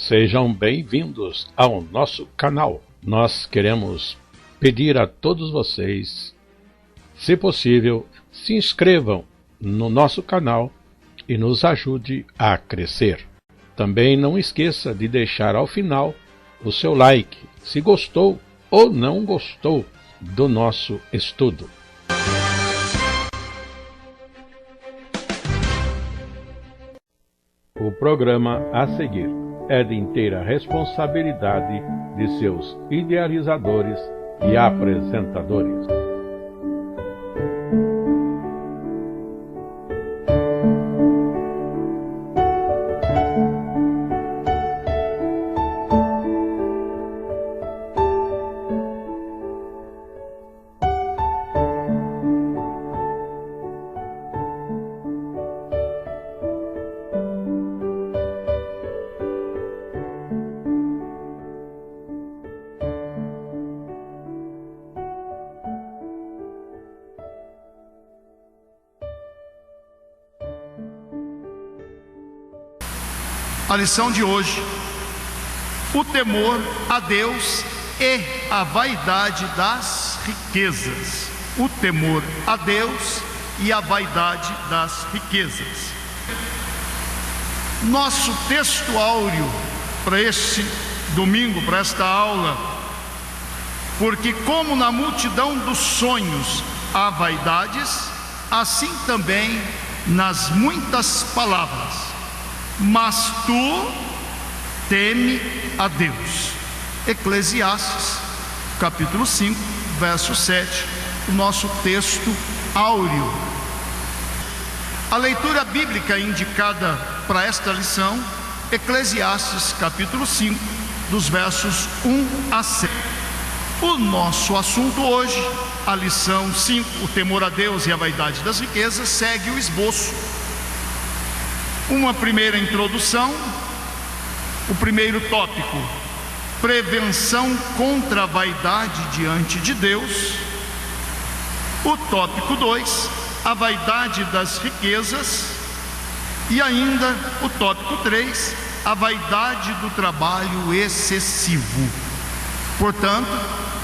Sejam bem-vindos ao nosso canal. Nós queremos pedir a todos vocês, se possível, se inscrevam no nosso canal e nos ajude a crescer. Também não esqueça de deixar ao final o seu like, se gostou ou não gostou do nosso estudo. O programa a seguir é de inteira responsabilidade de seus idealizadores e apresentadores. A lição de hoje: o temor a Deus e a vaidade das riquezas. O temor a Deus e a vaidade das riquezas. Nosso texto áureo para este domingo, para esta aula: porque como na multidão dos sonhos há vaidades, assim também nas muitas palavras. Mas tu teme a Deus. Eclesiastes, capítulo 5, verso 7, o nosso texto áureo. A leitura bíblica indicada para esta lição, Eclesiastes, capítulo 5, dos versos 1 a 7. O nosso assunto hoje, a lição 5, o temor a Deus e a vaidade das riquezas, segue o esboço. Uma primeira introdução, o primeiro tópico: prevenção contra a vaidade diante de Deus. O tópico 2, a vaidade das riquezas. E ainda o tópico 3, a vaidade do trabalho excessivo. Portanto,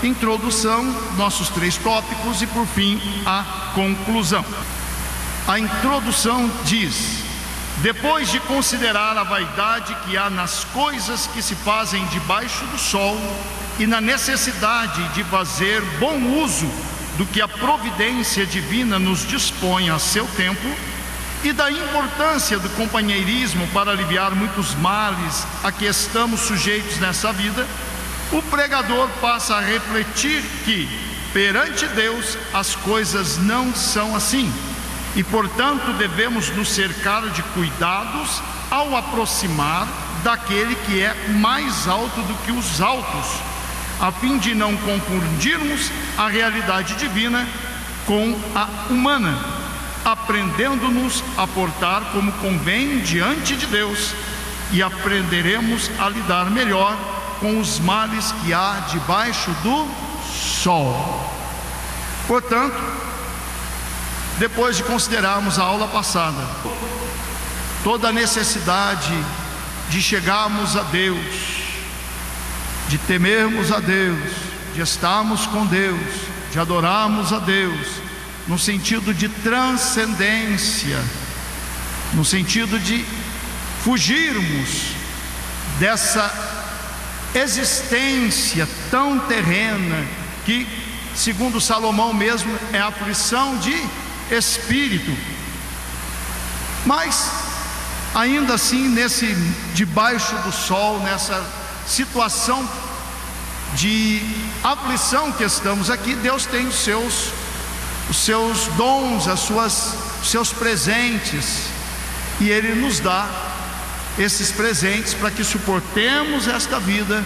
introdução, nossos 3 tópicos e por fim a conclusão. A introdução diz: depois de considerar a vaidade que há nas coisas que se fazem debaixo do sol e na necessidade de fazer bom uso do que a providência divina nos dispõe a seu tempo, e da importância do companheirismo para aliviar muitos males a que estamos sujeitos nessa vida, o pregador passa a refletir que, perante Deus, as coisas não são assim. E portanto devemos nos cercar de cuidados ao aproximar daquele que é mais alto do que os altos, a fim de não confundirmos a realidade divina com a humana, aprendendo-nos a portar como convém diante de Deus, e aprenderemos a lidar melhor com os males que há debaixo do sol. Portanto, depois de considerarmos a aula passada, toda a necessidade de chegarmos a Deus, de temermos a Deus, de estarmos com Deus, de adorarmos a Deus, no sentido de transcendência, no sentido de fugirmos dessa existência tão terrena que, segundo Salomão mesmo, é aflição de espírito. Mas ainda assim, debaixo do sol, nessa situação de aflição que estamos aqui, Deus tem os seus dons, os seus presentes, e Ele nos dá esses presentes para que suportemos esta vida,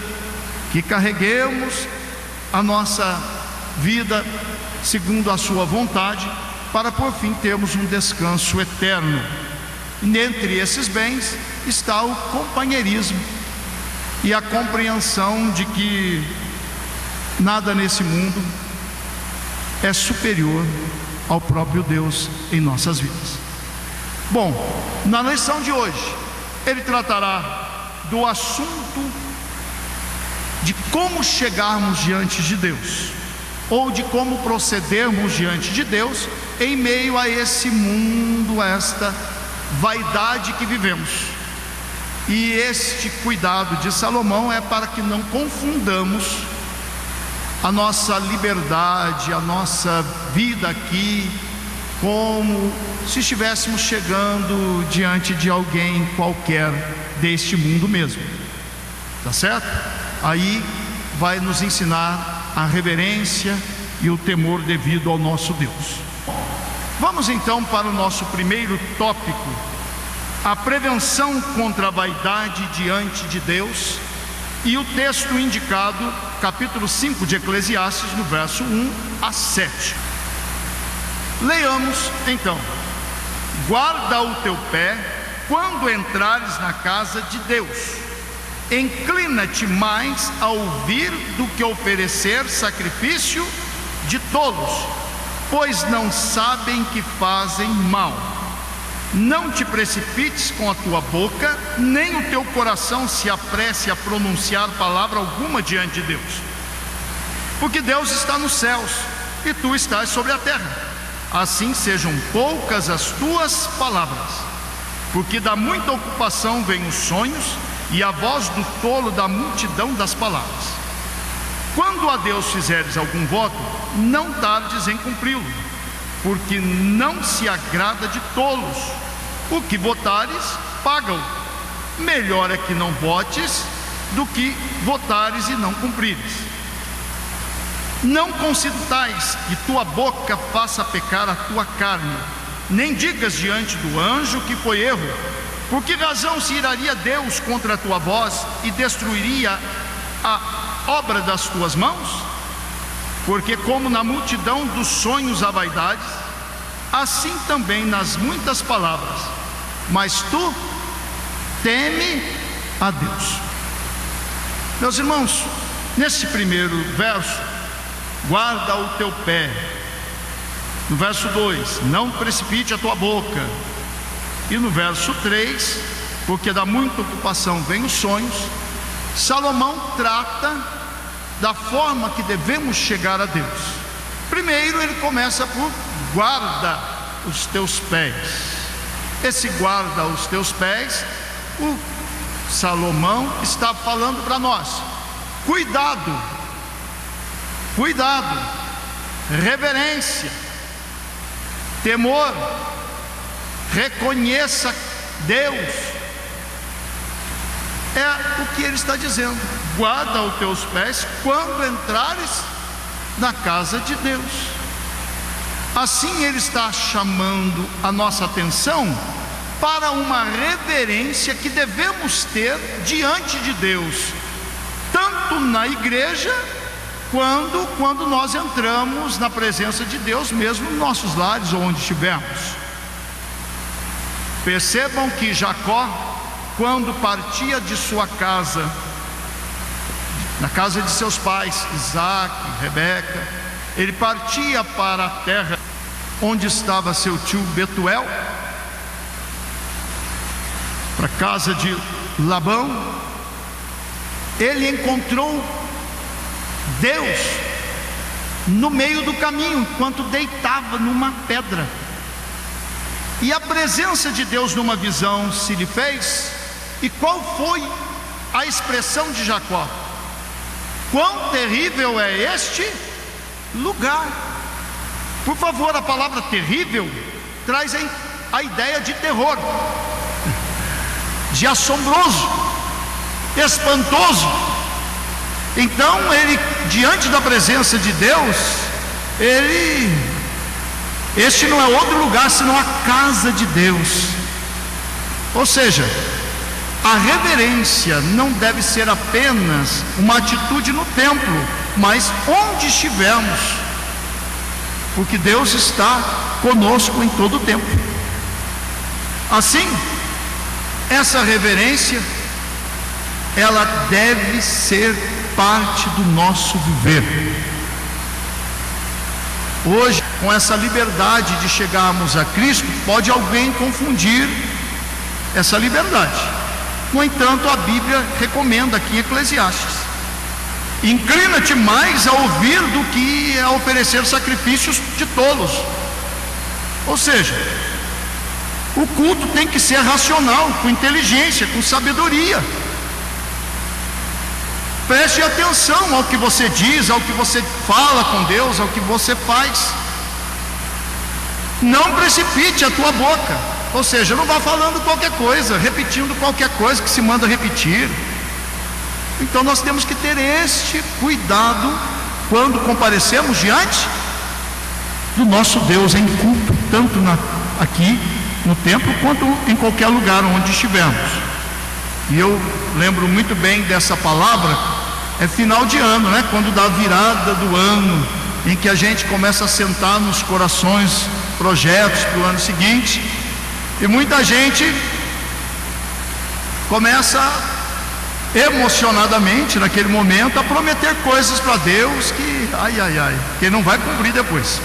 que carreguemos a nossa vida segundo a sua vontade, para por fim termos um descanso eterno. E entre esses bens está o companheirismo e a compreensão de que nada nesse mundo é superior ao próprio Deus em nossas vidas. Bom, na lição de hoje, ele tratará do assunto de como chegarmos diante de Deus, ou de como procedermos diante de Deus em meio a esse mundo, a esta vaidade que vivemos. E este cuidado de Salomão é para que não confundamos a nossa liberdade, a nossa vida aqui, como se estivéssemos chegando diante de alguém qualquer deste mundo mesmo, tá certo? Aí vai nos ensinar a reverência e o temor devido ao nosso Deus. Vamos então para o nosso primeiro tópico: a prevenção contra a vaidade diante de Deus, e o texto indicado, capítulo 5 de Eclesiastes, no verso 1 a 7. Leiamos então: guarda o teu pé quando entrares na casa de Deus, inclina-te mais a ouvir do que oferecer sacrifício de tolos, pois não sabem que fazem mal. Não te precipites com a tua boca, nem o teu coração se apresse a pronunciar palavra alguma diante de Deus, porque Deus está nos céus e tu estás sobre a terra. Assim sejam poucas as tuas palavras, porque da muita ocupação vêm os sonhos, e a voz do tolo da multidão das palavras. Quando a Deus fizeres algum voto, não tardes em cumpri-lo, porque não se agrada de tolos. O que votares, paga-o. Melhor é que não votes do que votares e não cumprires. Não consintais que tua boca faça pecar a tua carne, nem digas diante do anjo que foi erro. Por que razão se iraria Deus contra a tua voz e destruiria a obra das tuas mãos? Porque como na multidão dos sonhos há vaidades, assim também nas muitas palavras. Mas tu teme a Deus. Meus irmãos, nesse primeiro verso, guarda o teu pé. No verso 2, não precipite a tua boca. E no verso 3, porque da muita ocupação vem os sonhos, Salomão trata da forma que devemos chegar a Deus. Primeiro ele começa por guarda os teus pés. Esse guarda os teus pés, o Salomão está falando para nós: cuidado, cuidado, reverência, temor. Reconheça Deus. É o que ele está dizendo: guarda os teus pés quando entrares na casa de Deus. Assim ele está chamando a nossa atenção para uma reverência que devemos ter diante de Deus, tanto na igreja quando nós entramos na presença de Deus, mesmo nos nossos lares ou onde estivermos. Percebam que Jacó, quando partia de sua casa, na casa de seus pais, Isaac, Rebeca, ele partia para a terra onde estava seu tio Betuel, para a casa de Labão. Ele encontrou Deus no meio do caminho, enquanto deitava numa pedra. E a presença de Deus numa visão se lhe fez. E qual foi a expressão de Jacó? Quão terrível é este lugar. Por favor, a palavra terrível traz a ideia de terror, de assombroso, espantoso. Então ele, diante da presença de Deus, este não é outro lugar senão a casa de Deus. Ou seja, a reverência não deve ser apenas uma atitude no templo, mas onde estivermos, porque Deus está conosco em todo o tempo. Assim, essa reverência, ela deve ser parte do nosso viver. Hoje, com essa liberdade de chegarmos a Cristo, pode alguém confundir essa liberdade. No entanto, a Bíblia recomenda aqui em Eclesiastes: inclina-te mais a ouvir do que a oferecer sacrifícios de tolos. Ou seja, o culto tem que ser racional, com inteligência, com sabedoria. Preste atenção ao que você diz, ao que você fala com Deus, ao que você faz. Não precipite a tua boca, ou seja, não vá falando qualquer coisa, repetindo qualquer coisa que se manda repetir. Então nós temos que ter este cuidado quando comparecemos diante do nosso Deus em culto, tanto aqui no templo quanto em qualquer lugar onde estivermos. E eu lembro muito bem dessa palavra, é final de ano, né? Quando dá a virada do ano, em que a gente começa a sentar nos corações projetos para o ano seguinte, e muita gente começa emocionadamente naquele momento a prometer coisas para Deus que que Ele não vai cumprir depois.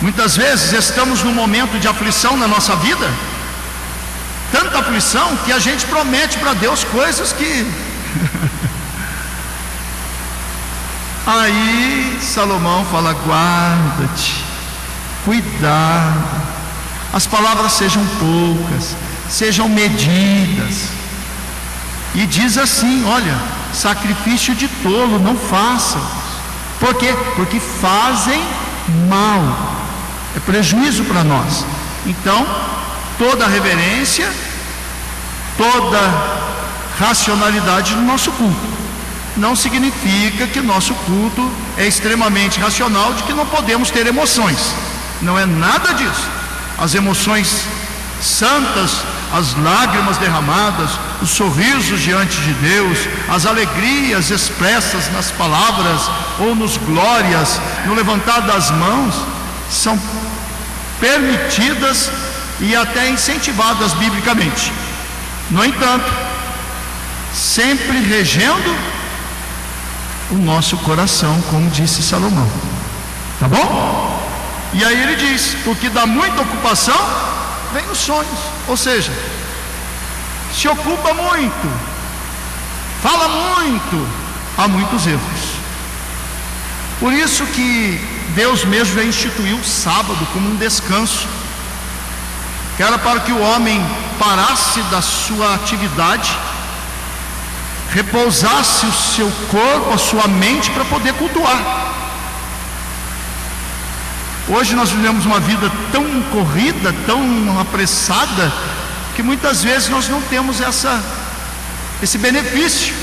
Muitas vezes estamos num momento de aflição na nossa vida, tanta aflição que a gente promete para Deus coisas que aí Salomão fala: guarda-te, cuidado, as palavras sejam poucas, sejam medidas. E diz assim: olha, sacrifício de tolo não façam. Por quê? Porque fazem mal, é prejuízo para nós. Então, toda reverência, toda racionalidade no nosso culto. Não significa que nosso culto é extremamente racional, de que não podemos ter emoções. Não é nada disso. As emoções santas, as lágrimas derramadas, os sorrisos diante de Deus, as alegrias expressas nas palavras ou nos glórias, no levantar das mãos, são permitidas e até incentivadas biblicamente. No entanto, sempre regendo o nosso coração, como disse Salomão. Tá bom? E aí ele diz: porque dá muita ocupação, vem os sonhos. Ou seja, se ocupa muito, fala muito, há muitos erros. Por isso que Deus mesmo já instituiu o sábado como um descanso, que era para que o homem parasse da sua atividade, repousasse o seu corpo, a sua mente, para poder cultuar. Hoje nós vivemos uma vida tão corrida, tão apressada, que muitas vezes nós não temos esse benefício.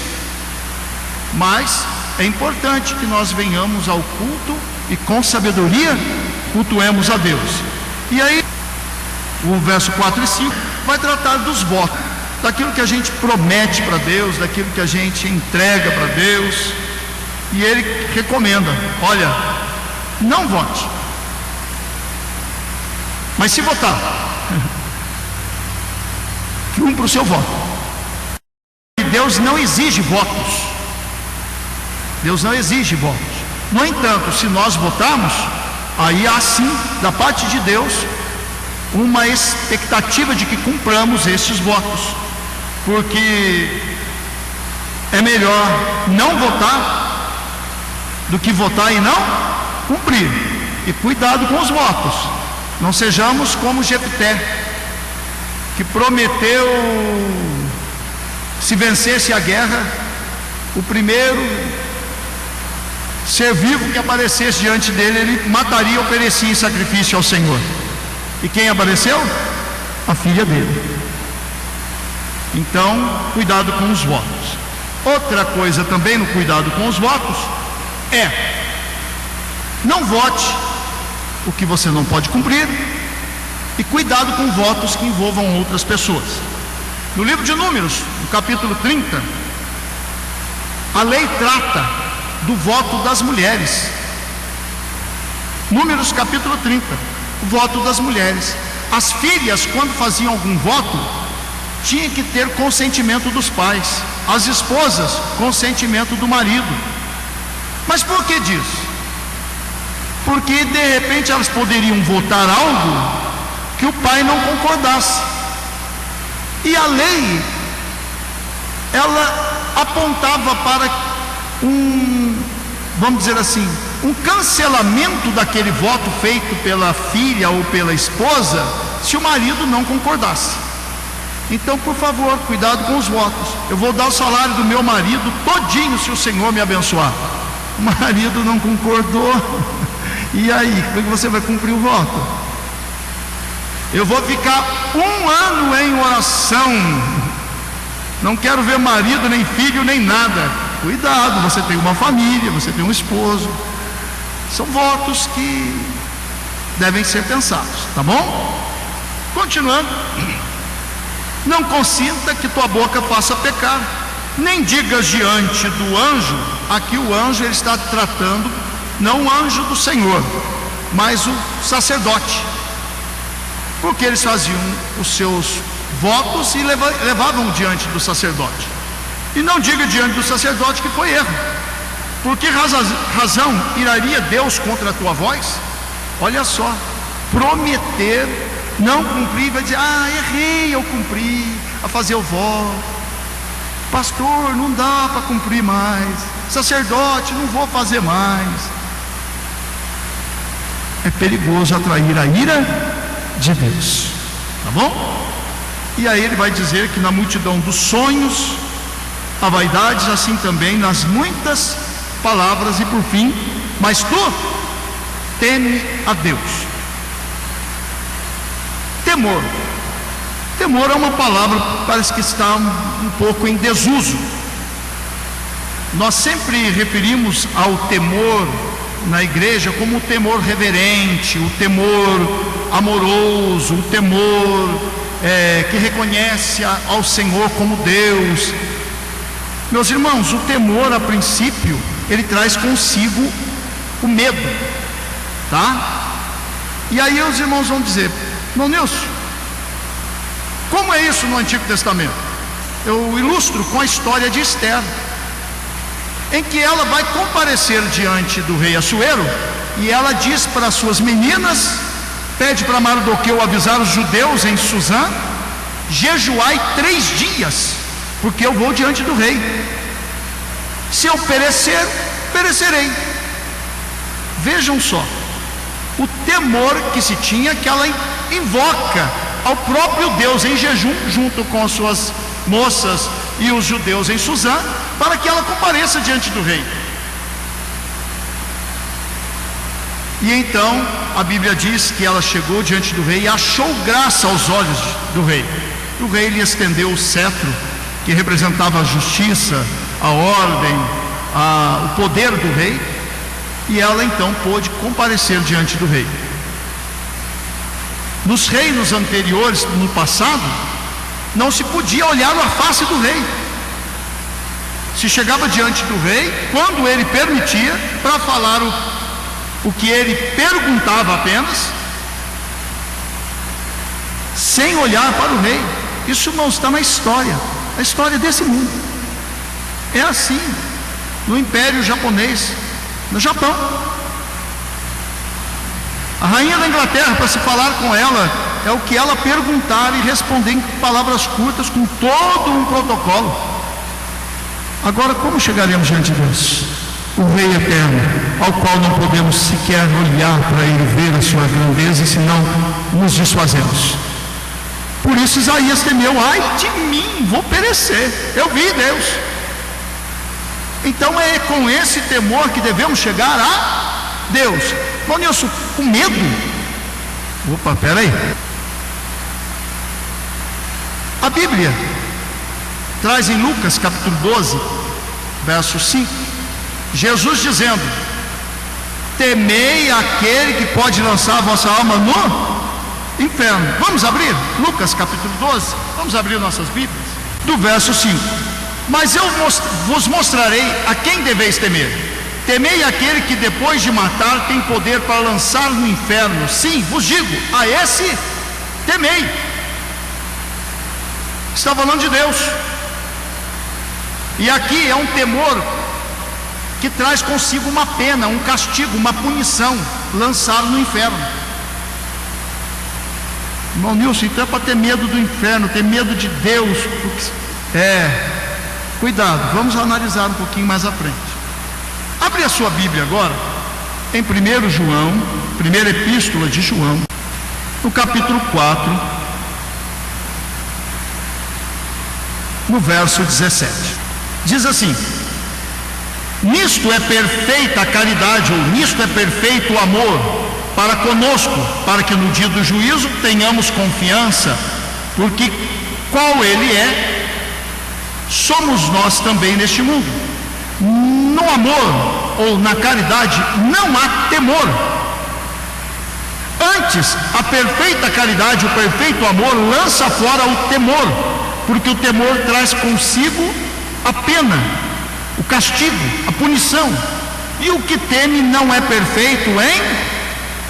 Mas é importante que nós venhamos ao culto e com sabedoria cultuemos a Deus. E aí o verso 4 e 5 vai tratar dos votos, daquilo que a gente promete para Deus, daquilo que a gente entrega para Deus. E ele recomenda: olha, não vote, mas se votar, cumpra o seu voto. Deus não exige votos. Deus não exige votos. No entanto, se nós votarmos, aí há sim, da parte de Deus, uma expectativa de que cumpramos esses votos, porque é melhor não votar do que votar e não cumprir. E cuidado com os votos. Não sejamos como Jefté, que prometeu, se vencesse a guerra, o primeiro ser vivo que aparecesse diante dele, ele mataria e oferecia em sacrifício ao Senhor. E quem apareceu? A filha dele. Então, cuidado com os votos. Outra coisa também no cuidado com os votos é: não vote o que você não pode cumprir, e cuidado com votos que envolvam outras pessoas. No livro de Números, no capítulo 30, a lei trata do voto das mulheres. Números capítulo 30, o voto das mulheres. As filhas, quando faziam algum voto, tinham que ter consentimento dos pais. As esposas, consentimento do marido. Mas por que disso? Porque de repente elas poderiam votar algo que o pai não concordasse. E a lei, ela apontava para vamos dizer assim, um cancelamento daquele voto feito pela filha ou pela esposa, se o marido não concordasse. Então, por favor, cuidado com os votos. Eu vou dar o salário do meu marido todinho se o Senhor me abençoar. O marido não concordou. E aí, como é que você vai cumprir o voto? Eu vou ficar 1 ano em oração. Não quero ver marido, nem filho, nem nada. Cuidado, você tem uma família, você tem um esposo. São votos que devem ser pensados, tá bom? Continuando. Não consinta que tua boca faça pecar, nem digas diante do anjo. Aqui o anjo, ele está tratando não o anjo do Senhor, mas o sacerdote, porque eles faziam os seus votos e levavam diante do sacerdote. E não diga diante do sacerdote que foi erro. Por que razão iraria Deus contra a tua voz? Olha só, prometer, não cumprir, vai dizer, errei, eu cumpri a fazer o voto. Pastor, não dá para cumprir mais. Sacerdote, não vou fazer mais. É perigoso atrair a ira de Deus, tá bom? E aí ele vai dizer que na multidão dos sonhos há vaidades, assim também nas muitas palavras. E por fim, mas tu teme a Deus. Temor. Temor é uma palavra que parece que está um pouco em desuso. Nós sempre referimos ao temor na igreja como o temor reverente, o temor amoroso, o temor que reconhece ao Senhor como Deus. Meus irmãos, o temor, a princípio, ele traz consigo o medo, tá? E aí os irmãos vão dizer, irmão Nilson, como é isso no Antigo Testamento? Eu ilustro com a história de Esther, em que ela vai comparecer diante do rei Assuero, e ela diz para as suas meninas, pede para Mardoqueu avisar os judeus em Susã, jejuai 3 dias, porque eu vou diante do rei. Se eu perecer, perecerei. Vejam só, o temor que se tinha, que ela invoca ao próprio Deus em jejum, junto com as suas moças e os judeus em Susã, para que ela compareça diante do rei. E então a Bíblia diz que ela chegou diante do rei e achou graça aos olhos do rei. O rei lhe estendeu o cetro, que representava a justiça, a ordem, o poder do rei, e ela então pôde comparecer diante do rei. Nos reinos anteriores, no passado, não se podia olhar a face do rei. Se chegava diante do rei, quando ele permitia, para falar o que ele perguntava apenas, sem olhar para o rei. Isso não está na história, a história desse mundo. É assim, no Império Japonês, no Japão. A rainha da Inglaterra, para se falar com ela, é o que ela perguntar e responder em palavras curtas, com todo um protocolo. Agora, como chegaremos diante de Deus, o Rei Eterno, ao qual não podemos sequer olhar para Ele, ver a sua grandeza, senão nos desfazemos? Por isso Isaías temeu, ai de mim, vou perecer, eu vi Deus. Então é com esse temor que devemos chegar a Deus. Bom, Nilson, com medo? Opa, peraí. A Bíblia traz em Lucas capítulo 12, verso 5, Jesus dizendo, temei aquele que pode lançar a vossa alma no inferno. Vamos abrir Lucas capítulo 12, vamos abrir nossas Bíblias, do verso 5. Mas eu vos mostrarei a quem deveis temer. Temei aquele que depois de matar tem poder para lançar no inferno. Sim, vos digo, a esse temei. Está falando de Deus. E aqui é um temor que traz consigo uma pena, um castigo, uma punição, lançar no inferno. Irmão Nilson, então é para ter medo do inferno, ter medo de Deus. Cuidado, vamos analisar um pouquinho mais à frente. Abre a sua Bíblia agora, em 1 João, primeira epístola de João, no capítulo 4, no verso 17. Diz assim: nisto é perfeita a caridade, ou nisto é perfeito o amor para conosco, para que no dia do juízo tenhamos confiança, porque qual Ele é, somos nós também neste mundo. No amor ou na caridade não há temor. Antes, a perfeita caridade, o perfeito amor lança fora o temor, porque o temor traz consigo a pena, o castigo, a punição. E o que teme não é perfeito em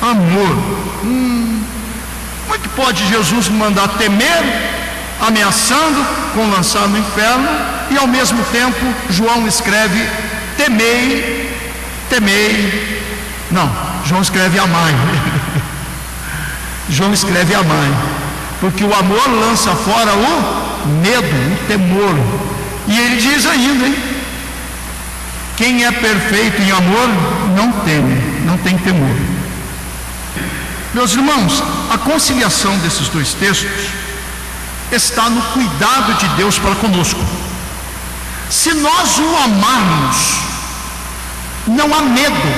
amor. Como é que pode Jesus mandar temer, ameaçando com lançar no inferno, e ao mesmo tempo João escreve temei, não, João escreve amai. João escreve amai, porque o amor lança fora o medo, o temor. E ele diz ainda, quem é perfeito em amor não teme, não tem temor. Meus irmãos, a conciliação desses dois textos está no cuidado de Deus para conosco. Se nós o amarmos, não há medo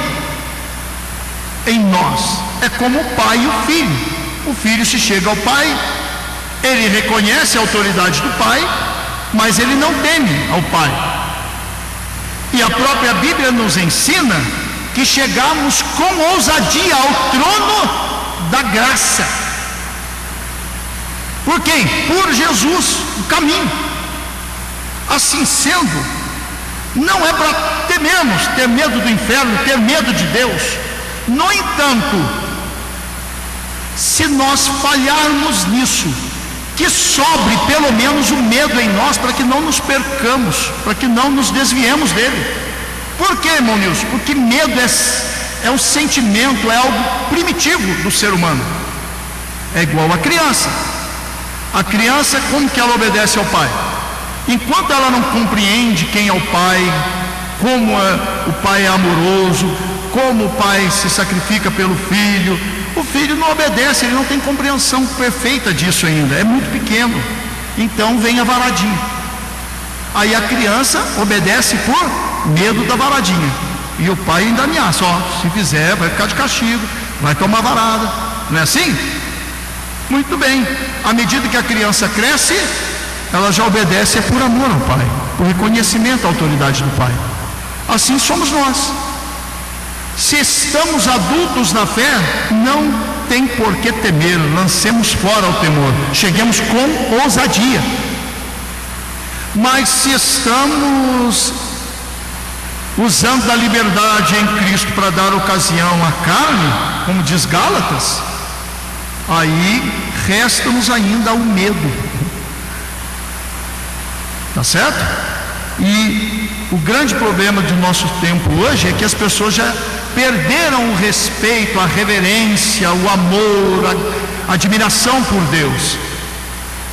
em nós. É como o pai e o filho. O filho se chega ao pai, ele reconhece a autoridade do pai, mas ele não teme ao pai. E a própria Bíblia nos ensina que chegamos com ousadia ao trono da graça. Por quem? Por Jesus, o caminho. Assim sendo, não é para temermos, ter medo do inferno, ter medo de Deus. No entanto, se nós falharmos nisso, que sobre pelo menos o medo em nós, para que não nos percamos, para que não nos desviemos dele. Por quê, irmão Nilson? Porque medo é um sentimento, é algo primitivo do ser humano. É igual a criança. A criança, como que ela obedece ao pai? Enquanto ela não compreende quem é o pai, como o pai é amoroso, como o pai se sacrifica pelo filho, o filho não obedece, ele não tem compreensão perfeita disso ainda, é muito pequeno. Então vem a varadinha. Aí a criança obedece por medo da varadinha, e o pai ainda ameaça: se fizer vai ficar de castigo, vai tomar varada. Não é assim? Muito bem. À medida que a criança cresce, ela já obedece por amor ao pai, por reconhecimento à autoridade do pai. Assim somos nós. Se estamos adultos na fé, não tem por que temer, lancemos fora o temor, cheguemos com ousadia. Mas se estamos usando da liberdade em Cristo para dar ocasião à carne, como diz Gálatas, aí resta-nos ainda o medo. Tá certo? E o grande problema do nosso tempo hoje é que as pessoas já perderam o respeito, a reverência, o amor, a admiração por Deus,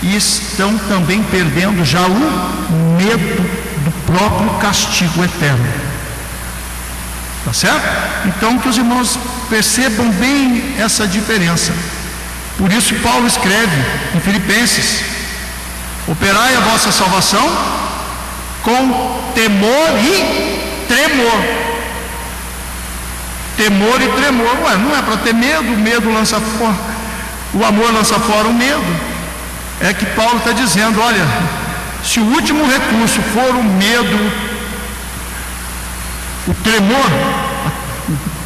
e estão também perdendo já o medo do próprio castigo eterno. Tá certo? Então que os irmãos percebam bem essa diferença. Por isso Paulo escreve em Filipenses: operai a vossa salvação com temor e tremor. Temor e tremor. Não é para ter medo, o medo lança fora, o amor lança fora o medo. É que Paulo está dizendo: olha, se o último recurso for o medo, o tremor,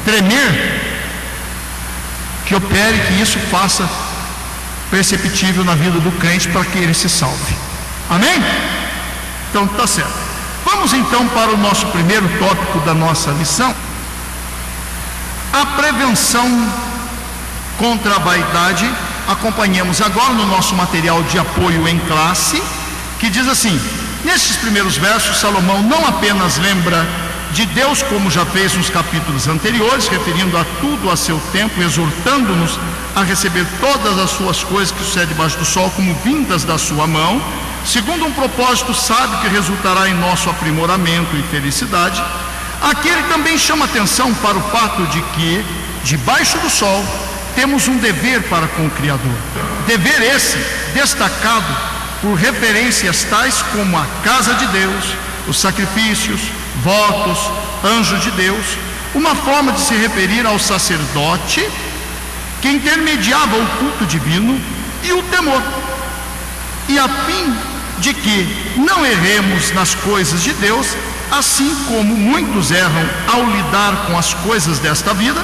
tremer, que opere, que isso faça perceptível na vida do crente para que ele se salve. Amém? Então está certo. Vamos então para o nosso primeiro tópico da nossa lição: a prevenção contra a vaidade. Acompanhemos agora no nosso material de apoio em classe, que diz assim: nestes primeiros versos, Salomão não apenas lembra de Deus, como já fez nos capítulos anteriores, referindo a tudo a seu tempo, exortando-nos a receber todas as suas coisas que sucedem debaixo do sol como vindas da sua mão, segundo um propósito sábio que resultará em nosso aprimoramento e felicidade. Aqui ele também chama atenção para o fato de que, debaixo do sol, temos um dever para com o Criador. Dever esse destacado por referências tais como a casa de Deus, os sacrifícios, votos, anjos de Deus, uma forma de se referir ao sacerdote que intermediava o culto divino e o temor, e a fim de que não erremos nas coisas de Deus, assim como muitos erram ao lidar com as coisas desta vida.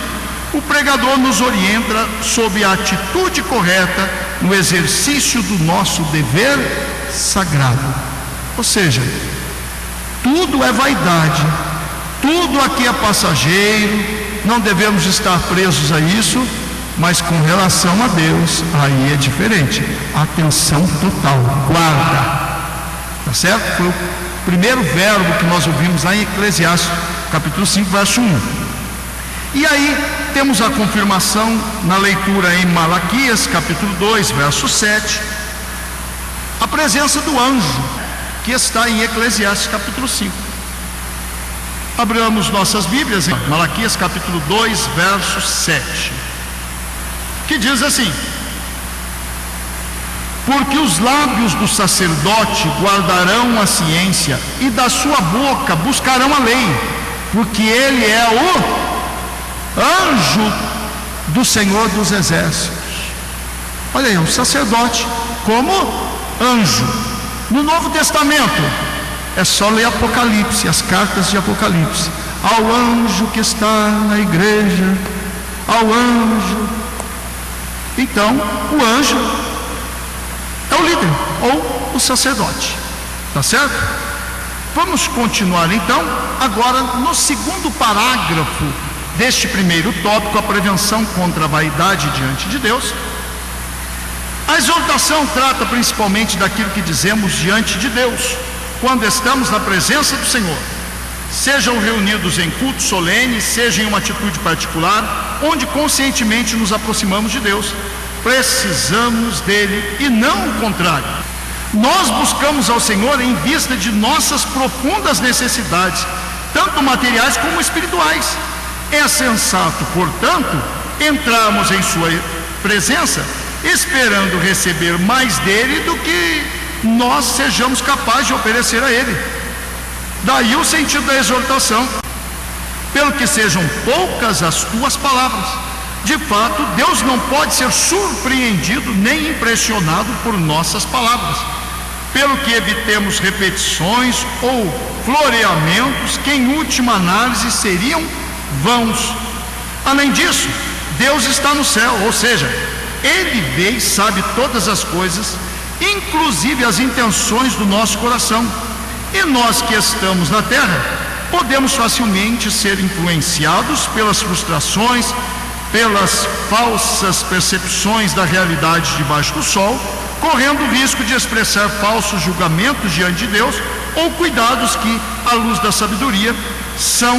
O pregador nos orienta sobre a atitude correta no exercício do nosso dever sagrado. Ou seja, tudo é vaidade, tudo aqui é passageiro, não devemos estar presos a isso, mas com relação a Deus, aí é diferente. Atenção total, guarda. Tá certo? Foi o primeiro verbo que nós ouvimos lá em Eclesiastes, capítulo 5, verso 1. E aí temos a confirmação na leitura em Malaquias, capítulo 2, verso 7, a presença do anjo que está em Eclesiastes, capítulo 5. Abramos nossas Bíblias em Malaquias, capítulo 2, verso 7, que diz assim: porque os lábios do sacerdote guardarão a ciência, e da sua boca buscarão a lei, porque ele é o anjo do Senhor dos Exércitos. Olha aí, um sacerdote como anjo. No Novo Testamento é só ler Apocalipse, as cartas de Apocalipse. Ao anjo que está na igreja, ao anjo. Então, o anjo é o líder, ou o sacerdote. Tá certo? Vamos continuar então, agora no segundo parágrafo deste primeiro tópico, a prevenção contra a vaidade diante de Deus. A exortação trata principalmente daquilo que dizemos diante de Deus, quando estamos na presença do Senhor. Sejam reunidos em culto solene, seja em uma atitude particular, onde conscientemente nos aproximamos de Deus. Precisamos dele e não o contrário. Nós buscamos ao Senhor em vista de nossas profundas necessidades, tanto materiais como espirituais. É sensato, portanto, entrarmos em sua presença esperando receber mais dele do que nós sejamos capazes de oferecer a ele. Daí o sentido da exortação: pelo que sejam poucas as tuas palavras. De fato, Deus não pode ser surpreendido nem impressionado por nossas palavras, pelo que evitemos repetições ou floreamentos que em última análise seriam vãos. Além disso, Deus está no céu, ou seja, Ele vê e sabe todas as coisas, inclusive as intenções do nosso coração. E nós que estamos na terra, podemos facilmente ser influenciados pelas frustrações, pelas falsas percepções da realidade debaixo do sol, correndo o risco de expressar falsos julgamentos diante de Deus, ou cuidados que, à luz da sabedoria, são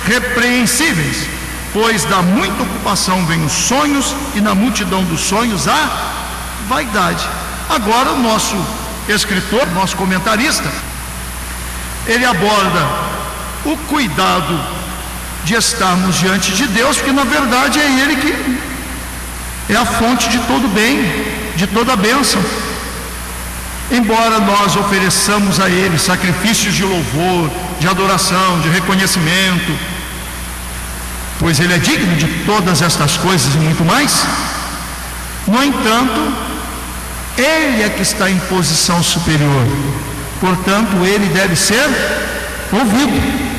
repreensíveis, pois da muita ocupação vem os sonhos, e na multidão dos sonhos a vaidade. Agora o nosso escritor, nosso comentarista, ele aborda o cuidado de estarmos diante de Deus, porque na verdade é Ele que é a fonte de todo bem, de toda bênção. Embora nós ofereçamos a Ele sacrifícios de louvor, de adoração, de reconhecimento, pois Ele é digno de todas estas coisas e muito mais, no entanto, Ele é que está em posição superior, portanto Ele deve ser ouvido.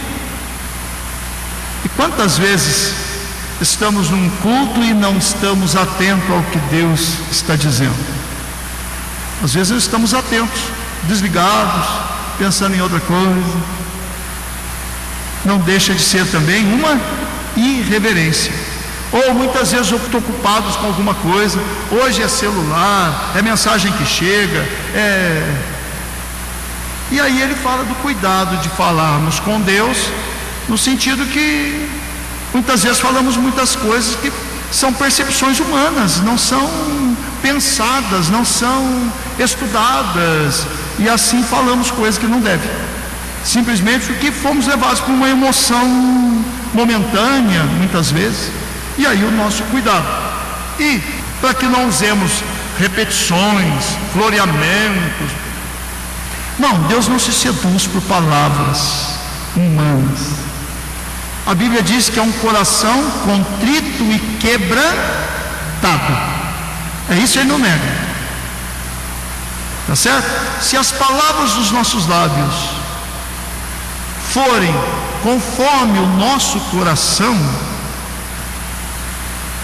E quantas vezes estamos num culto e não estamos atentos ao que Deus está dizendo? Às vezes estamos atentos, desligados, pensando em outra coisa. Não deixa de ser também uma irreverência. Ou muitas vezes ocupados com alguma coisa. Hoje é celular, é mensagem que chega, E aí ele fala do cuidado de falarmos com Deus no sentido que muitas vezes falamos muitas coisas que são percepções humanas, não são pensadas, não são estudadas, e assim falamos coisas que não devem, simplesmente porque fomos levados por uma emoção momentânea, muitas vezes, e aí o nosso cuidado. E para que não usemos repetições, floreamentos, não, Deus não se seduz por palavras humanas. A Bíblia diz que é um coração contrito e quebrantado. É isso, ele não nega. Tá certo? Se as palavras dos nossos lábios forem conforme o nosso coração,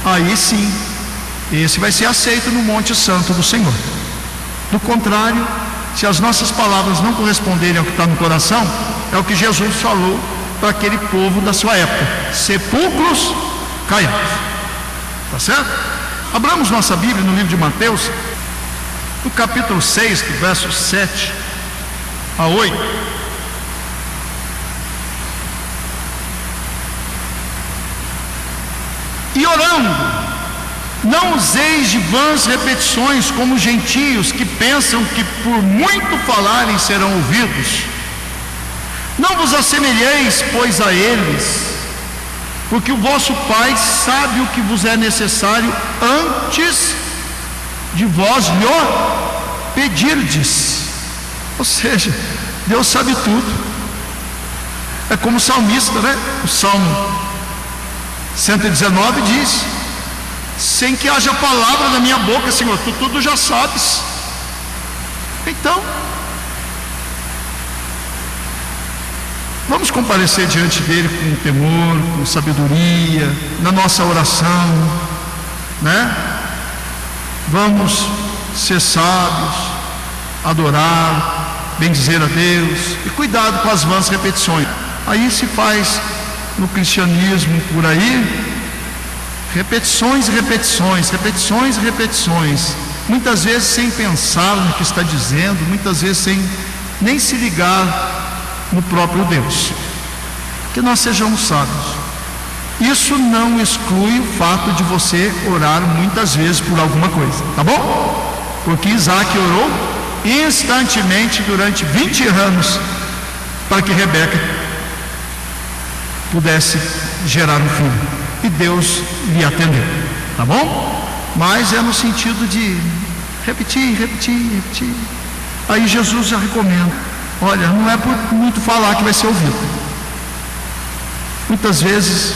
aí sim, esse vai ser aceito no Monte Santo do Senhor. Do contrário, se as nossas palavras não corresponderem ao que está no coração, é o que Jesus falou para aquele povo da sua época: sepulcros caiados. Tá certo? Abramos nossa Bíblia no livro de Mateus, no capítulo 6, do verso 7 a 8. E orando, não useis de vãs repetições como os gentios, que pensam que por muito falarem serão ouvidos. Não vos assemelheis, pois, a eles, porque o vosso Pai sabe o que vos é necessário antes de vós lhe pedirdes. Ou seja, Deus sabe tudo. É como o salmista, né? O Salmo 119 diz: sem que haja palavra na minha boca, Senhor, tu tudo já sabes. Então, vamos comparecer diante dele com temor, com sabedoria, na nossa oração, né? Vamos ser sábios, adorar, bendizer a Deus, e cuidado com as vãs repetições. Aí se faz no cristianismo por aí repetições e repetições, repetições e repetições, muitas vezes sem pensar no que está dizendo, muitas vezes sem nem se ligar no próprio Deus. Que nós sejamos sábios. Isso não exclui o fato de você orar muitas vezes por alguma coisa, tá bom? Porque Isaac orou instantemente durante 20 anos para que Rebeca pudesse gerar um filho, e Deus lhe atendeu, tá bom? Mas é no sentido de repetir. Aí Jesus já recomenda: olha, não é por muito falar que vai ser ouvido. Muitas vezes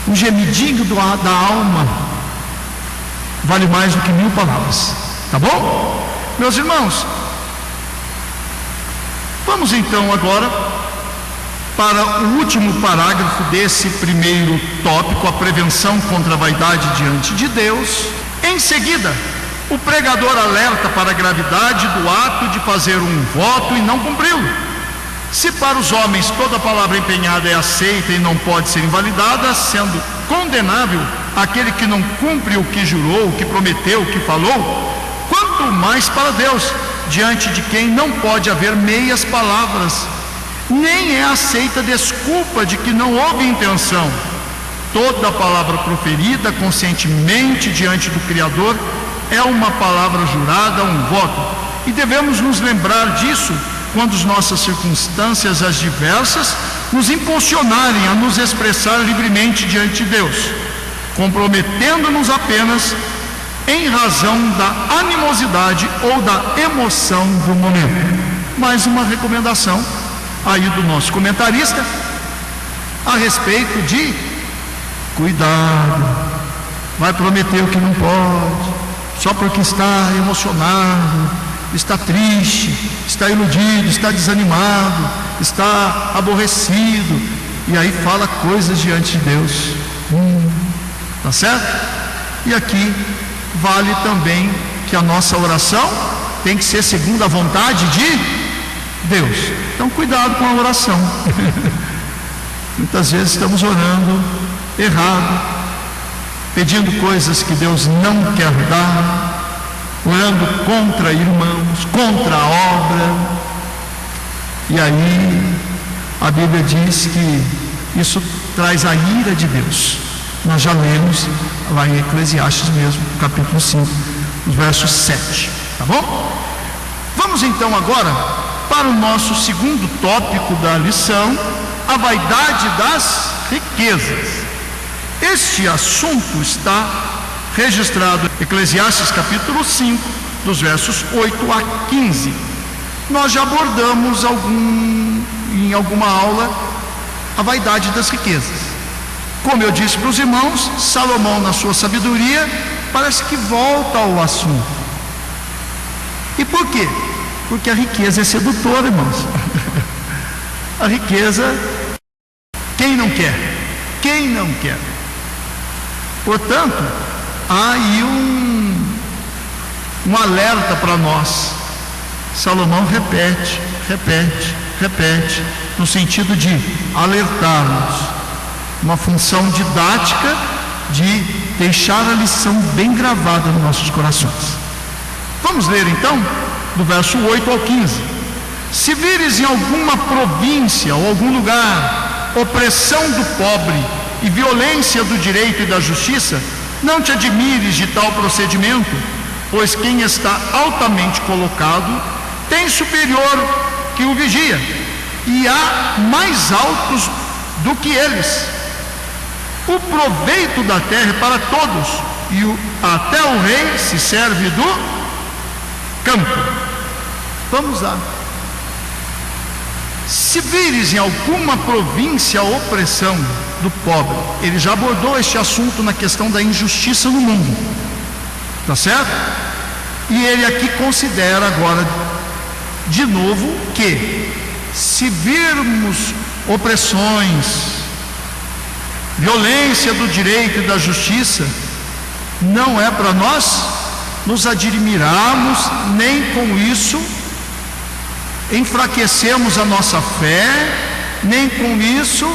um gemidinho da alma vale mais do que 1000 palavras, tá bom? Meus irmãos, vamos então agora para o último parágrafo desse primeiro tópico, a prevenção contra a vaidade diante de Deus. Em seguida, o pregador alerta para a gravidade do ato de fazer um voto e não cumpri-lo. Se para os homens toda palavra empenhada é aceita e não pode ser invalidada, sendo condenável aquele que não cumpre o que jurou, o que prometeu, o que falou, quanto mais para Deus, diante de quem não pode haver meias palavras, nem é aceita desculpa de que não houve intenção. Toda palavra proferida conscientemente diante do Criador é uma palavra jurada, um voto, e devemos nos lembrar disso quando as nossas circunstâncias adversas nos impulsionarem a nos expressar livremente diante de Deus, comprometendo-nos apenas em razão da animosidade ou da emoção do momento. Mais uma recomendação aí do nosso comentarista a respeito de cuidado. Vai prometer o que não pode, só porque está emocionado, está triste, está iludido, está desanimado, está aborrecido, e aí fala coisas diante de Deus. Tá certo? E aqui vale também que a nossa oração tem que ser segundo a vontade de Deus. Então cuidado com a oração. Muitas vezes estamos orando errado, pedindo coisas que Deus não quer dar, orando contra irmãos, contra a obra, e aí a Bíblia diz que isso traz a ira de Deus. Nós já lemos lá em Eclesiastes mesmo, capítulo 5, verso 7, tá bom? Vamos então agora para o nosso segundo tópico da lição, a vaidade das riquezas. Este assunto está registrado em Eclesiastes capítulo 5, dos versos 8 a 15. Nós já abordamos em alguma aula a vaidade das riquezas. Como eu disse para os irmãos, Salomão, na sua sabedoria, parece que volta ao assunto. E por quê? Porque a riqueza é sedutora, irmãos. A riqueza, quem não quer? Quem não quer? Portanto, há aí um alerta para nós. Salomão repete, no sentido de alertar-nos. Uma função didática de deixar a lição bem gravada nos nossos corações. Vamos ler então, do verso 8 ao 15. Se vires em alguma província ou algum lugar opressão do pobre e violência do direito e da justiça, não te admires de tal procedimento, pois quem está altamente colocado tem superior que o vigia, e há mais altos do que eles. O proveito da terra é para todos, e até o rei se serve do campo. Vamos lá. Se vires em alguma província a opressão do pobre, ele já abordou este assunto na questão da injustiça no mundo, tá certo? E ele aqui considera agora de novo que se virmos opressões, violência do direito e da justiça, não é para nós nos admirarmos, nem com isso enfraquecemos a nossa fé, nem com isso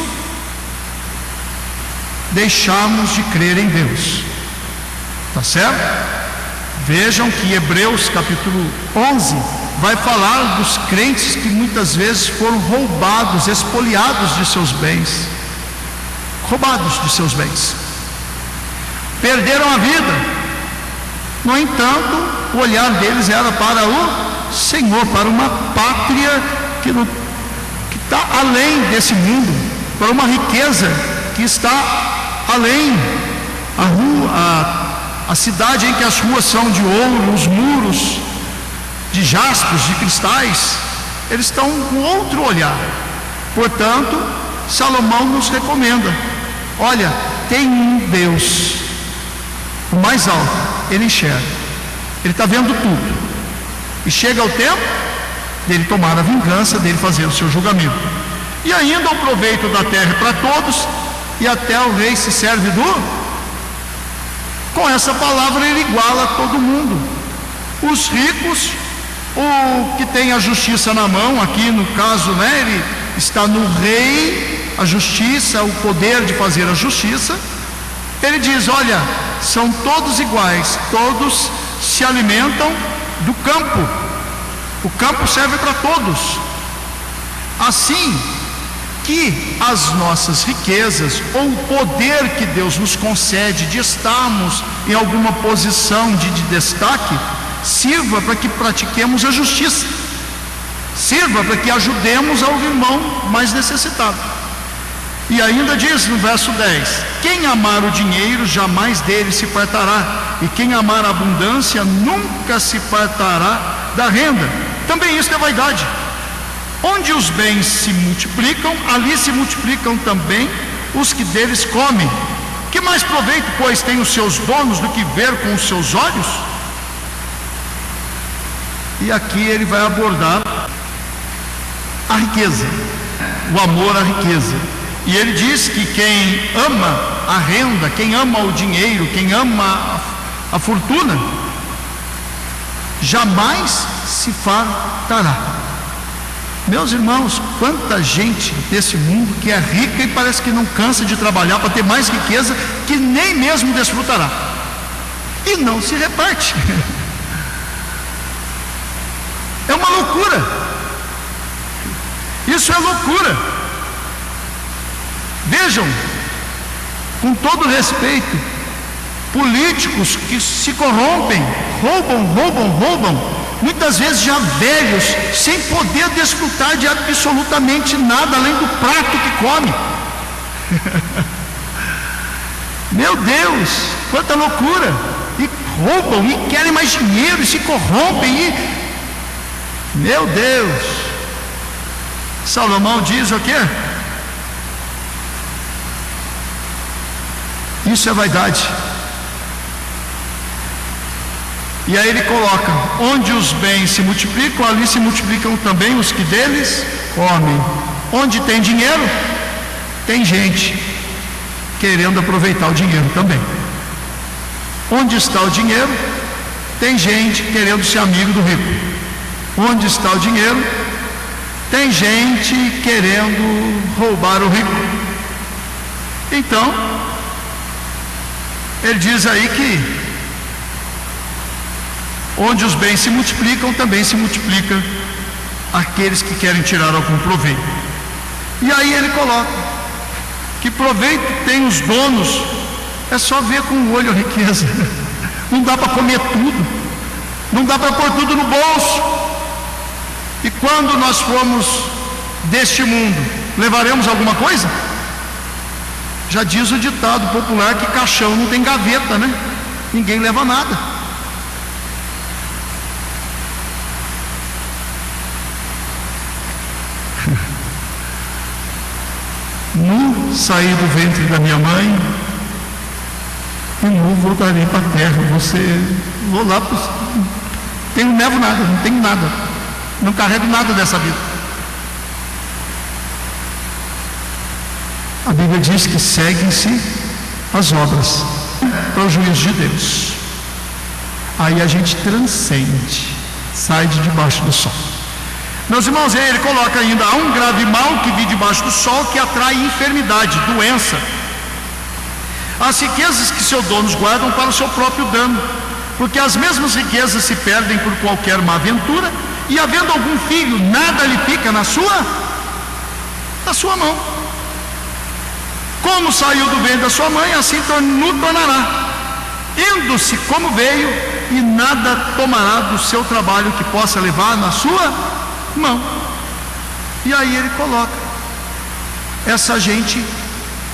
deixarmos de crer em Deus, tá certo? Vejam que Hebreus capítulo 11 vai falar dos crentes que muitas vezes foram roubados, expoliados de seus bens, perderam a vida. No entanto, o olhar deles era para o Senhor, para uma pátria que está além desse mundo, para uma riqueza que está além. A cidade em que as ruas são de ouro, os muros de jaspos, de cristais, eles estão com outro olhar. Portanto, Salomão nos recomenda: olha, tem um Deus, o mais alto, ele enxerga, ele está vendo tudo, e chega o tempo dele tomar a vingança, dele fazer o seu julgamento. E ainda o proveito da terra é para todos, e até o rei se serve do... Com essa palavra ele iguala todo mundo. Os ricos, o que tem a justiça na mão, aqui no caso, ele está no rei, a justiça, o poder de fazer a justiça. Ele diz: olha, são todos iguais, todos se alimentam do campo, o campo serve para todos. Assim que as nossas riquezas, ou o poder que Deus nos concede de estarmos em alguma posição de destaque, sirva para que pratiquemos a justiça, sirva para que ajudemos ao irmão mais necessitado. E ainda diz no verso 10: quem amar o dinheiro jamais dele se fartará, e quem amar a abundância nunca se fartará da renda. Também isso é vaidade. Onde os bens se multiplicam, ali se multiplicam também os que deles comem. Que mais proveito, pois, tem os seus donos do que ver com os seus olhos? E aqui ele vai abordar a riqueza, o amor à riqueza. E ele diz que quem ama a renda, quem ama o dinheiro, quem ama a fortuna, jamais se fartará. Meus irmãos, quanta gente desse mundo que é rica e parece que não cansa de trabalhar para ter mais riqueza, que nem mesmo desfrutará, e não se reparte. É uma loucura. Isso é loucura. Vejam, com todo respeito, políticos que se corrompem, roubam, muitas vezes já velhos, sem poder desfrutar de absolutamente nada além do prato que come. Meu Deus, quanta loucura! E roubam, e querem mais dinheiro, e se corrompem, meu Deus! Salomão diz o quê? Isso é vaidade. E aí ele coloca: onde os bens se multiplicam, ali se multiplicam também os que deles comem. Onde tem dinheiro, tem gente querendo aproveitar o dinheiro também. Onde está o dinheiro, tem gente querendo ser amigo do rico. Onde está o dinheiro, tem gente querendo roubar o rico. Então, ele diz aí que onde os bens se multiplicam, também se multiplica aqueles que querem tirar algum proveito. E aí ele coloca que proveito tem os donos, é só ver com o olho a riqueza. Não dá para comer tudo, não dá para pôr tudo no bolso. E quando nós formos deste mundo, levaremos alguma coisa? Já diz o ditado popular que caixão não tem gaveta, né? Ninguém leva nada. Nu saí do ventre da minha mãe e nu voltarei para a terra. Vou lá, não levo nada, não tenho nada, não carrego nada dessa vida. A Bíblia diz que seguem-se as obras para o juízo de Deus. Aí a gente transcende, sai de debaixo do sol. Meus irmãos, ele coloca ainda: há um grave mal que vi debaixo do sol, que atrai enfermidade, doença. As riquezas que seus donos guardam para o seu próprio dano, porque as mesmas riquezas se perdem por qualquer má aventura, e havendo algum filho, nada lhe fica na sua mão. Como saiu do ventre da sua mãe, assim no tornará, indo-se como veio, e nada tomará do seu trabalho que possa levar na sua mão. E aí ele coloca essa gente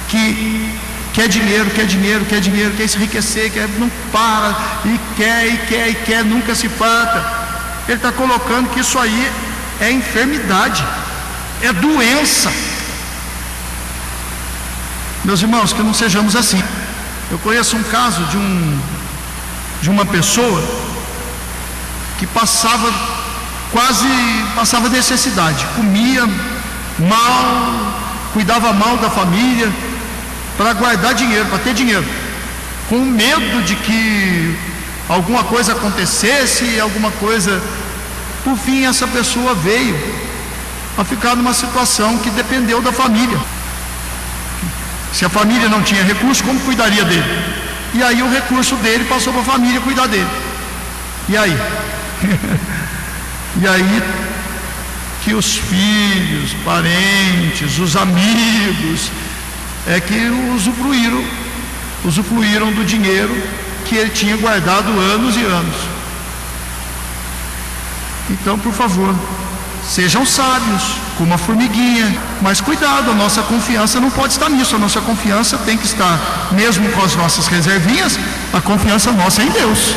que quer dinheiro, quer se enriquecer, não para, e quer, nunca se farta. Ele está colocando que isso aí é enfermidade, é doença. Meus irmãos, que não sejamos assim. Eu conheço um caso de uma pessoa que passava necessidade, comia mal, cuidava mal da família, para guardar dinheiro, para ter dinheiro, com medo de que alguma coisa acontecesse, por fim essa pessoa veio a ficar numa situação que dependeu da família. Se a família não tinha recurso, como cuidaria dele? E aí o recurso dele passou para a família cuidar dele. E aí? E aí que os filhos, parentes, os amigos é que usufruíram do dinheiro que ele tinha guardado anos e anos. Então, por favor, sejam sábios, como a formiguinha, mas cuidado, a nossa confiança não pode estar nisso. A nossa confiança tem que estar, mesmo com as nossas reservinhas, a confiança nossa é em Deus.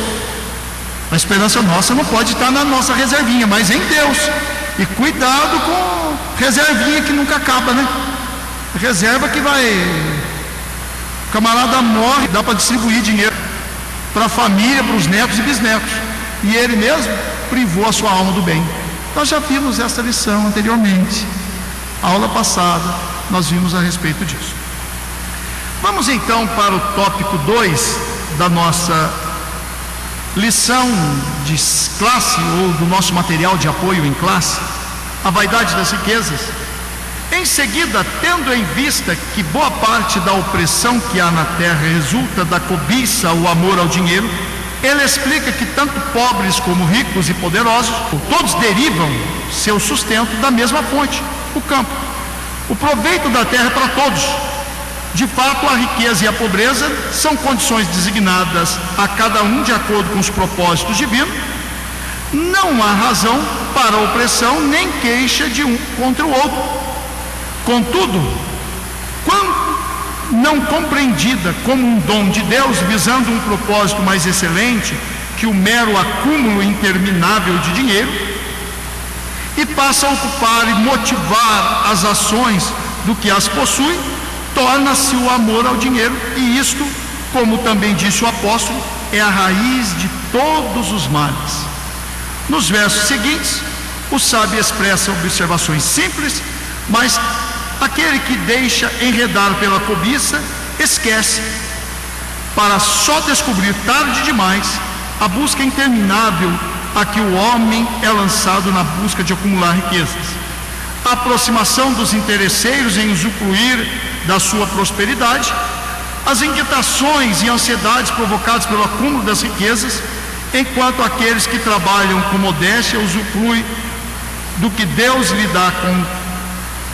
A esperança nossa não pode estar na nossa reservinha, mas em Deus. E cuidado com reservinha que nunca acaba, né? Reserva que vai, o camarada morre, dá para distribuir dinheiro para a família, para os netos e bisnetos, e ele mesmo privou a sua alma do bem. Nós já vimos essa lição anteriormente, a aula passada nós vimos a respeito disso. Vamos então para o tópico 2 da nossa lição de classe, ou do nosso material de apoio em classe, a vaidade das riquezas. Em seguida, tendo em vista que boa parte da opressão que há na terra resulta da cobiça, o amor ao dinheiro, ele explica que tanto pobres como ricos e poderosos, todos derivam seu sustento da mesma fonte, o campo. O proveito da terra é para todos, De fato, a riqueza e a pobreza são condições designadas a cada um de acordo com os propósitos divinos. Não há razão para a opressão nem queixa de um contra o outro. Contudo, quando não compreendida como um dom de Deus visando um propósito mais excelente que o mero acúmulo interminável de dinheiro, e passa a ocupar e motivar as ações do que as possui, torna-se o amor ao dinheiro, e isto, como também disse o apóstolo, é a raiz de todos os males. Nos versos seguintes, o sábio expressa observações simples, mas aquele que deixa enredar pela cobiça esquece, para só descobrir tarde demais a busca interminável a que o homem é lançado na busca de acumular riquezas. A aproximação dos interesseiros em usufruir da sua prosperidade, as inquietações e ansiedades provocadas pelo acúmulo das riquezas, enquanto aqueles que trabalham com modéstia usufruem do que Deus lhe dá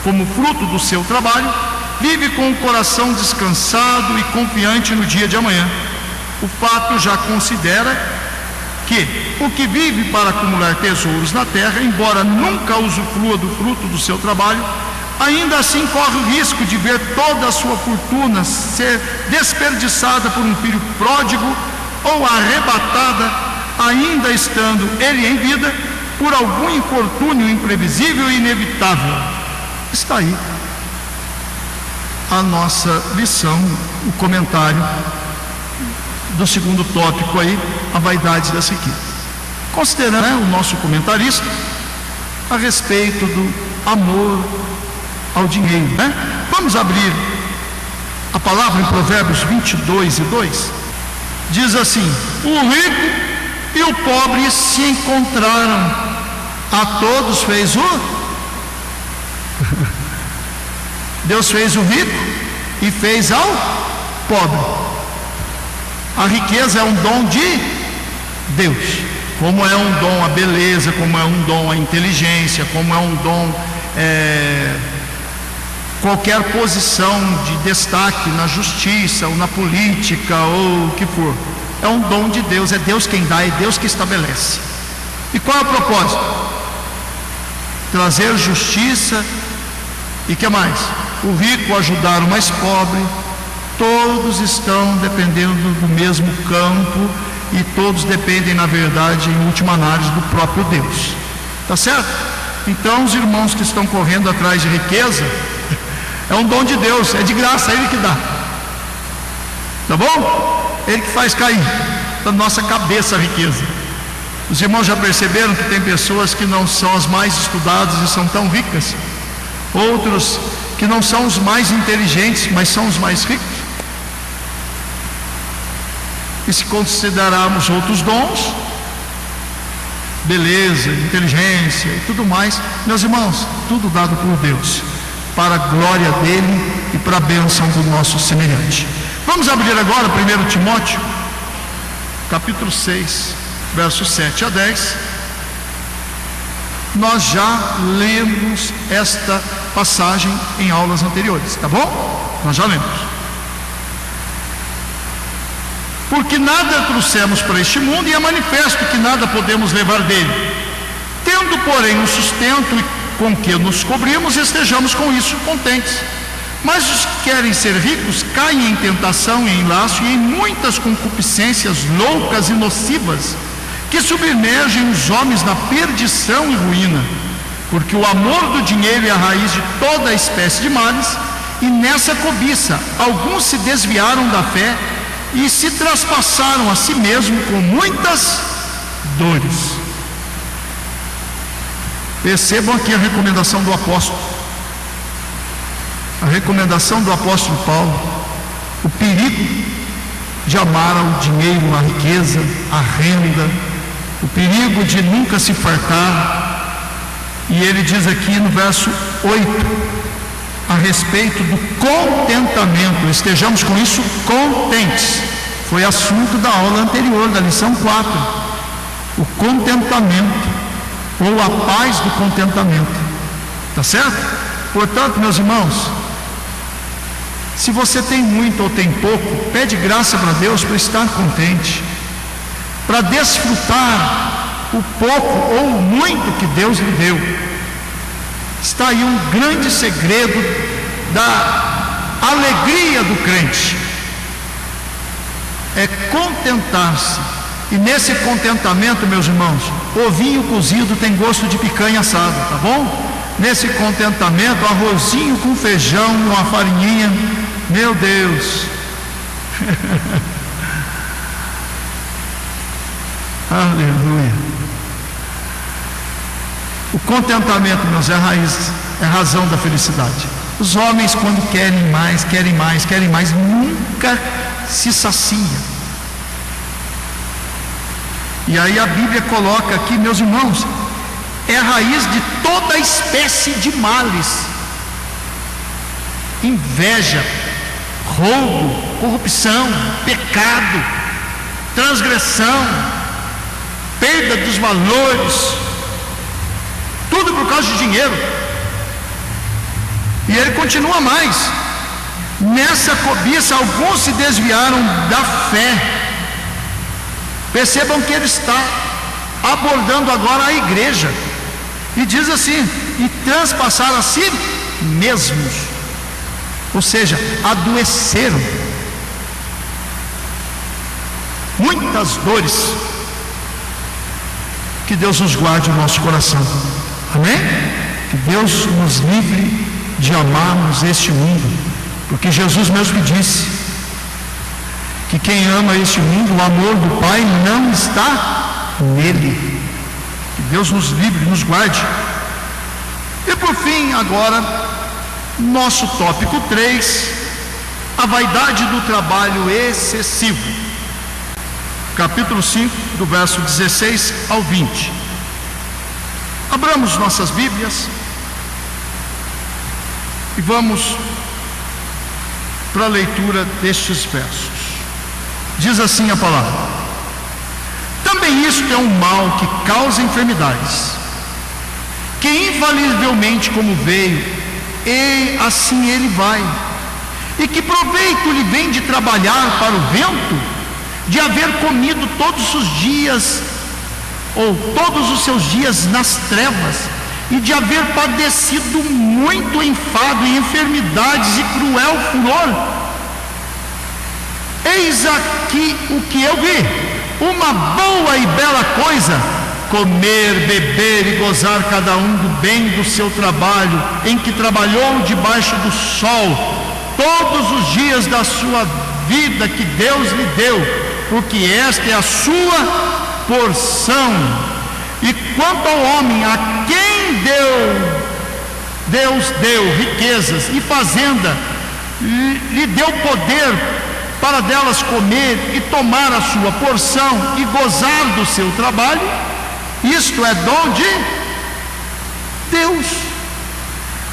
como fruto do seu trabalho, vive com o coração descansado e confiante no dia de amanhã. O fato já considera que o que vive para acumular tesouros na terra, embora nunca usufrua do fruto do seu trabalho, ainda assim corre o risco de ver toda a sua fortuna ser desperdiçada por um filho pródigo ou arrebatada, ainda estando ele em vida, por algum infortúnio imprevisível e inevitável. Está aí a nossa lição, o comentário do segundo tópico aí, a vaidade das riquezas. Considerando o nosso comentarista a respeito do amor ao dinheiro, Vamos abrir a palavra em Provérbios 22:2. Diz assim: o rico e o pobre se encontraram, a todos fez o Deus fez o rico e fez ao pobre. A riqueza é um dom de Deus, como é um dom a beleza, como é um dom a inteligência, como é um dom qualquer posição de destaque na justiça ou na política ou o que for. É um dom de Deus, é Deus quem dá, é Deus que estabelece. E qual é o propósito? Trazer justiça e que mais? O rico ajudar o mais pobre. Todos estão dependendo do mesmo campo e todos dependem, na verdade, em última análise, do próprio Deus. Tá certo? Então, os irmãos que estão correndo atrás de riqueza, é um dom de Deus, é de graça, é Ele que dá. Tá bom? Ele que faz cair da nossa cabeça a riqueza. Os irmãos já perceberam que tem pessoas que não são as mais estudadas e são tão ricas, outros que não são os mais inteligentes, mas são os mais ricos. E se considerarmos outros dons, beleza, inteligência e tudo mais, meus irmãos, tudo dado por Deus, para a glória dele e para a bênção do nosso semelhante. Vamos abrir agora 1 Timóteo, capítulo 6, versos 7 a 10. Nós já lemos esta passagem em aulas anteriores, tá bom? Nós já lemos. Porque nada trouxemos para este mundo, e é manifesto que nada podemos levar dele. Tendo, porém, um sustento com que nos cobrimos, estejamos com isso contentes. Mas os que querem ser ricos caem em tentação e em laço e em muitas concupiscências loucas e nocivas, que submergem os homens na perdição e ruína. Porque o amor do dinheiro é a raiz de toda a espécie de males, e nessa cobiça alguns se desviaram da fé e se traspassaram a si mesmo com muitas dores. Percebam aqui a recomendação do apóstolo. A recomendação do apóstolo Paulo, o perigo de amar ao dinheiro, a riqueza, a renda, o perigo de nunca se fartar. E ele diz aqui no verso 8, a respeito do contentamento, estejamos com isso contentes. Foi assunto da aula anterior, da lição 4, o contentamento, ou a paz do contentamento, tá certo? Portanto, meus irmãos, Se você tem muito ou tem pouco, pede graça para Deus para estar contente, para desfrutar o pouco ou o muito que Deus lhe deu. Está aí um grande segredo da alegria do crente, é contentar-se. E nesse contentamento, meus irmãos, ovinho cozido tem gosto de picanha assada, tá bom? Nesse contentamento, arrozinho com feijão, uma farinhinha, meu Deus. Aleluia. O contentamento, meus, é a razão da felicidade. Os homens, quando querem mais, querem mais, querem mais, nunca se saciam. E aí a Bíblia coloca aqui, meus irmãos, é a raiz de toda espécie de males: inveja, roubo, corrupção, pecado, transgressão, perda dos valores, tudo por causa de dinheiro. E ele continua mais: nessa cobiça alguns se desviaram da fé. Percebam que ele está abordando agora a igreja, e diz assim: e transpassaram a si mesmos, ou seja, adoeceram. Muitas dores. Que Deus nos guarde o nosso coração, amém? Que Deus nos livre de amarmos este mundo, porque Jesus mesmo disse que quem ama este mundo, o amor do Pai não está nele. Que Deus nos livre, nos guarde. E por fim, agora, nosso tópico 3, a vaidade do trabalho excessivo. Capítulo 5, do verso 16 ao 20. Abramos nossas Bíblias e vamos para a leitura destes versos. Diz assim a palavra: também isto é um mal que causa enfermidades, que infalivelmente como veio, e assim ele vai. E que proveito lhe vem de trabalhar para o vento, de haver comido todos os dias, ou todos os seus dias nas trevas, e de haver padecido muito enfado e enfermidades e cruel furor? Eis aqui o que eu vi, uma boa e bela coisa: comer, beber e gozar cada um do bem do seu trabalho, em que trabalhou debaixo do sol, todos os dias da sua vida que Deus lhe deu, porque esta é a sua porção. E quanto ao homem a quem Deus deu riquezas e fazenda, lhe deu poder para delas comer e tomar a sua porção e gozar do seu trabalho, isto é dom de Deus,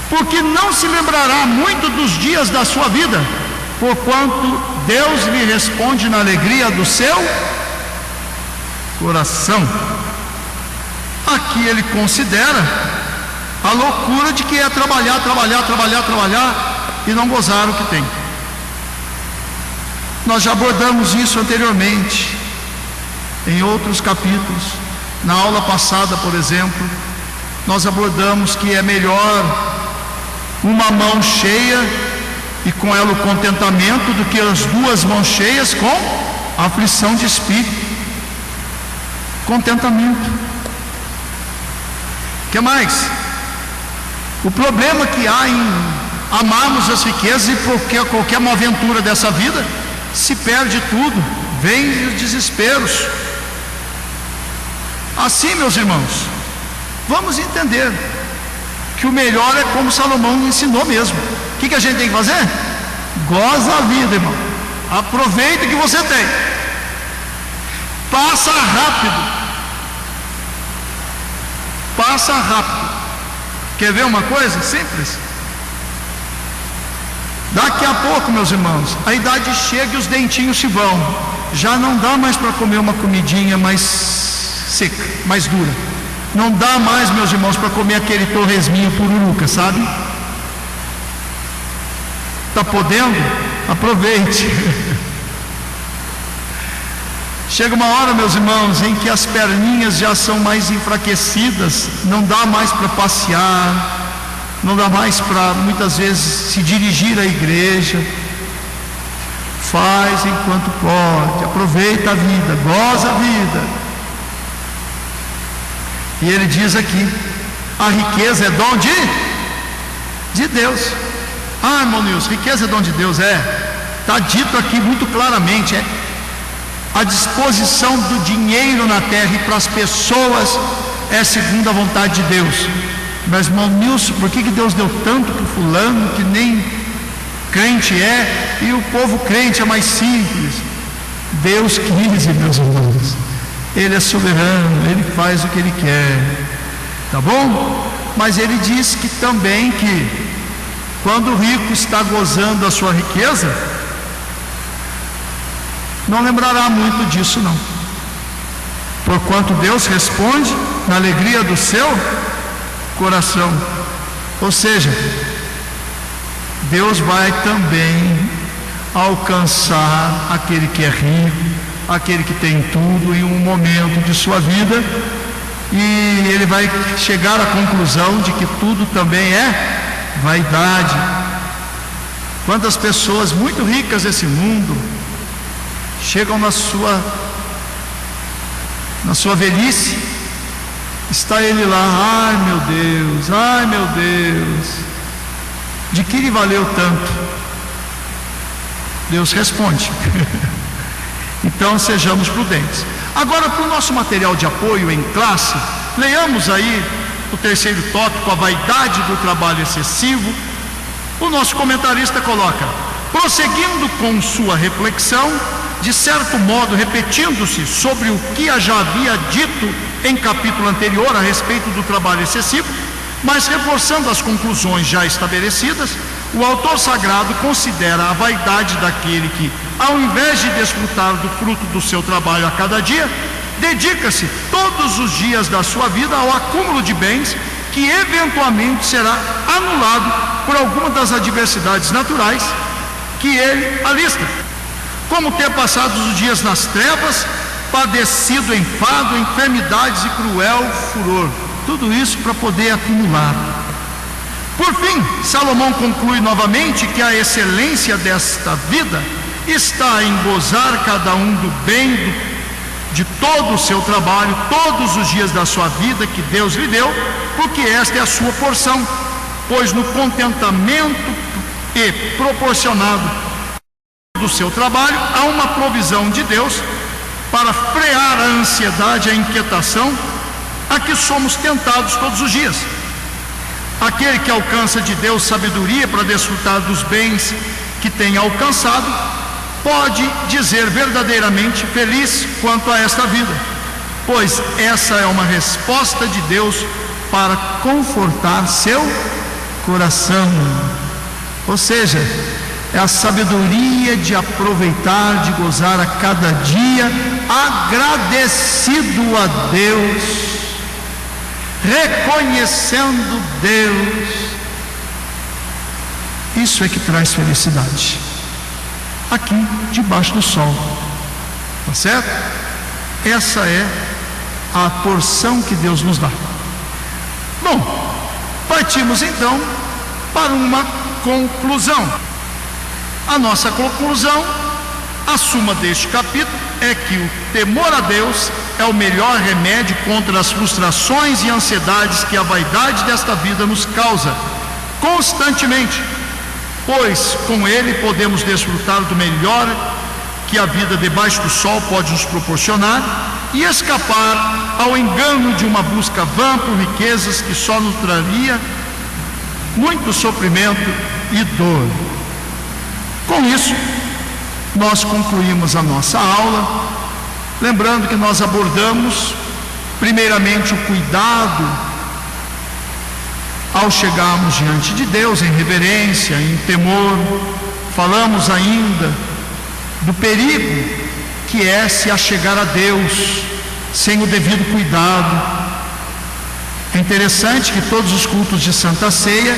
porque não se lembrará muito dos dias da sua vida, porquanto Deus lhe responde na alegria do seu coração. Aqui ele considera a loucura de que é trabalhar e não gozar o que tem. Nós já abordamos isso anteriormente, em outros capítulos. Na aula passada, por exemplo, nós abordamos que é melhor uma mão cheia e com ela o contentamento, do que as duas mãos cheias com a aflição de espírito. Contentamento. O que mais? O problema que há em amarmos as riquezas, e porque qualquer uma aventura dessa vida se perde tudo, vem os desesperos. Assim, meus irmãos, vamos entender que o melhor é como Salomão ensinou mesmo. O que a gente tem que fazer? Goza a vida, irmão. Aproveita o que você tem. Passa rápido. Passa rápido. Quer ver uma coisa simples? Daqui a pouco, meus irmãos, a idade chega e os dentinhos se vão. Já não dá mais para comer uma comidinha mais seca, mais dura. Não dá mais, meus irmãos, para comer aquele torresminho pururuca, sabe? Está podendo? Aproveite. Chega uma hora, meus irmãos, em que as perninhas já são mais enfraquecidas, não dá mais para passear, não dá mais para muitas vezes se dirigir à igreja. Faz enquanto pode, aproveita a vida, goza a vida. E ele diz aqui: a riqueza é dom de Deus. Ah, irmão Nilson, riqueza é dom de Deus. Está dito aqui muito claramente, a disposição do dinheiro na terra e para as pessoas é segundo a vontade de Deus. Mas, irmão Nilson, por que Deus deu tanto para o fulano que nem crente é, e o povo crente é mais simples? Deus quis, meus irmãos. Ele é soberano, Ele faz o que Ele quer, tá bom? Mas Ele diz que também que quando o rico está gozando a sua riqueza, não lembrará muito disso não, porquanto Deus responde na alegria do seu coração. Ou seja, Deus vai também alcançar aquele que é rico, aquele que tem tudo em um momento de sua vida, e ele vai chegar à conclusão de que tudo também é vaidade. Quantas pessoas muito ricas desse mundo chegam na sua velhice, está ele lá: ai meu Deus, de que lhe valeu tanto? Deus responde. Então sejamos prudentes. Agora, para o nosso material de apoio em classe, leiamos aí o terceiro tópico, a vaidade do trabalho excessivo. O nosso comentarista coloca: prosseguindo com sua reflexão, de certo modo repetindo-se sobre o que já havia dito em capítulo anterior a respeito do trabalho excessivo, mas reforçando as conclusões já estabelecidas, o autor sagrado considera a vaidade daquele que, ao invés de desfrutar do fruto do seu trabalho a cada dia, dedica-se todos os dias da sua vida ao acúmulo de bens que eventualmente será anulado por alguma das adversidades naturais que ele alista, como ter passado os dias nas trevas, padecido enfado, enfermidades e cruel furor. Tudo isso para poder acumular. Por fim, Salomão conclui novamente que a excelência desta vida está em gozar cada um do bem de todo o seu trabalho, todos os dias da sua vida que Deus lhe deu, porque esta é a sua porção, pois no contentamento e proporcionado do seu trabalho há uma provisão de Deus para frear a ansiedade, a inquietação a que somos tentados todos os dias. Aquele que alcança de Deus sabedoria para desfrutar dos bens que tem alcançado pode dizer verdadeiramente feliz quanto a esta vida, pois essa é uma resposta de Deus para confortar seu coração. Ou seja, é a sabedoria de aproveitar, de gozar a cada dia, agradecido a Deus, reconhecendo Deus. Isso é que traz felicidade aqui debaixo do sol, tá certo? Essa é a porção que Deus nos dá. Bom, partimos então para uma conclusão. A nossa conclusão, a suma deste capítulo, é que o temor a Deus é o melhor remédio contra as frustrações e ansiedades que a vaidade desta vida nos causa constantemente, pois com ele podemos desfrutar do melhor que a vida debaixo do sol pode nos proporcionar e escapar ao engano de uma busca vã por riquezas que só nos traria muito sofrimento e dor. Com isso, nós concluímos a nossa aula, lembrando que nós abordamos primeiramente o cuidado ao chegarmos diante de Deus em reverência, em temor. Falamos ainda do perigo que é se achegar a Deus sem o devido cuidado. É interessante que todos os cultos de Santa Ceia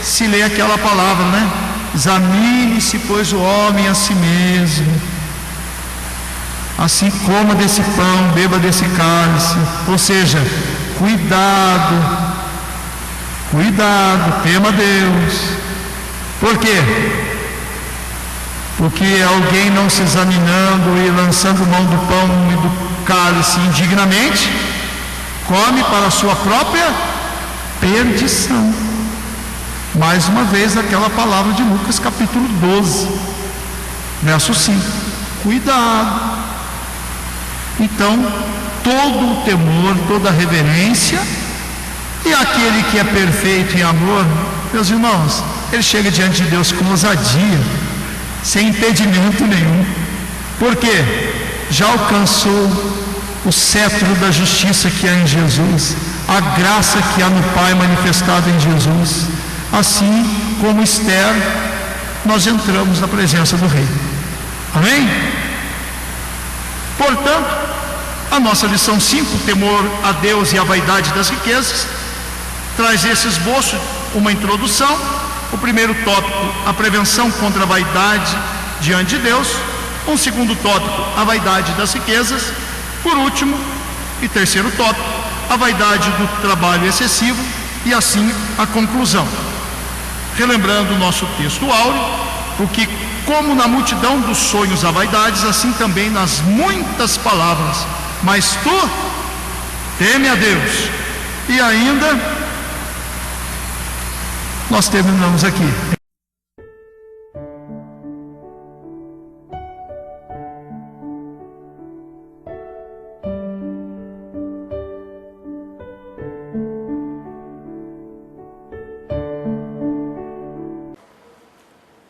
se lê aquela palavra, né? Examine-se, pois, o homem a si mesmo. Assim coma desse pão, beba desse cálice. Ou seja, cuidado, tema Deus. Por quê? Porque alguém não se examinando e lançando mão do pão e do cálice indignamente, come para a sua própria perdição. Mais uma vez aquela palavra de Lucas capítulo 12, verso 5. Cuidado. Então, todo o temor, toda a reverência, e aquele que é perfeito em amor, meus irmãos, ele chega diante de Deus com ousadia, sem impedimento nenhum. Por quê? Já alcançou o cetro da justiça que há em Jesus, a graça que há no Pai manifestada em Jesus. Assim como Esther, nós entramos na presença do Rei. Amém? Portanto, a nossa lição 5, temor a Deus e a vaidade das riquezas, traz esse esboço, uma introdução. O primeiro tópico, a prevenção contra a vaidade diante de Deus. Um segundo tópico, a vaidade das riquezas. Por último e terceiro tópico, a vaidade do trabalho excessivo. E assim a conclusão. Relembrando o nosso texto áureo, porque como na multidão dos sonhos há vaidades, assim também nas muitas palavras. Mas tu teme a Deus. E ainda nós terminamos aqui.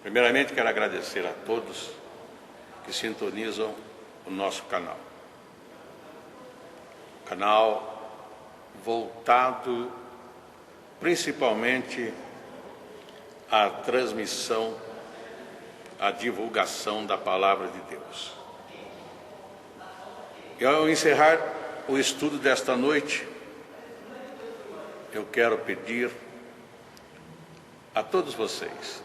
Primeiramente, quero agradecer a todos que sintonizam o nosso canal. Canal voltado principalmente à transmissão, à divulgação da Palavra de Deus. E ao encerrar o estudo desta noite, eu quero pedir a todos vocês,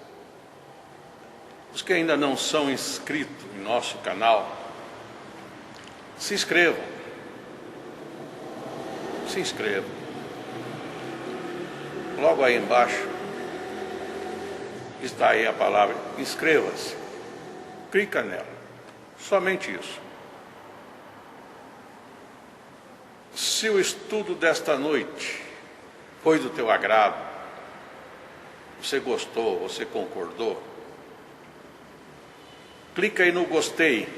os que ainda não são inscritos em nosso canal, se inscrevam. Se inscrevam. Logo aí embaixo está aí a palavra inscreva-se. Clica nela. Somente isso. Se o estudo desta noite foi do teu agrado, você gostou, você concordou, clica aí no gostei.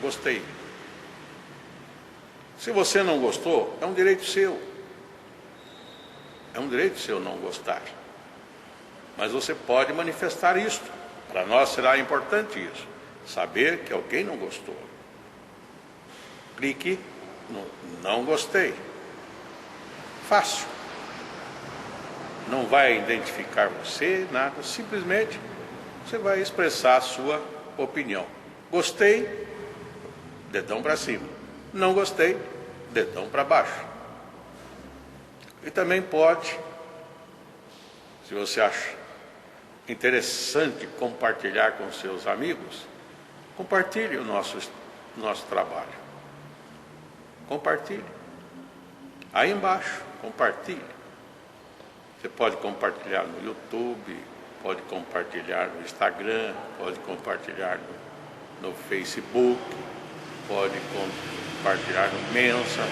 Gostei. Se você não gostou, é um direito seu. É um direito seu não gostar. Mas você pode manifestar isso. Para nós será importante isso. Saber que alguém não gostou. Clique no não gostei. Fácil. Não vai identificar você, nada. Simplesmente você vai expressar a sua opinião. Gostei, dedão para cima. Não gostei, dedão para baixo. E também pode, se você acha interessante compartilhar com seus amigos, compartilhe o nosso trabalho. Compartilhe. Aí embaixo, compartilhe. Você pode compartilhar no YouTube, pode compartilhar no Instagram, pode compartilhar no Facebook, pode compartilhar no Messenger,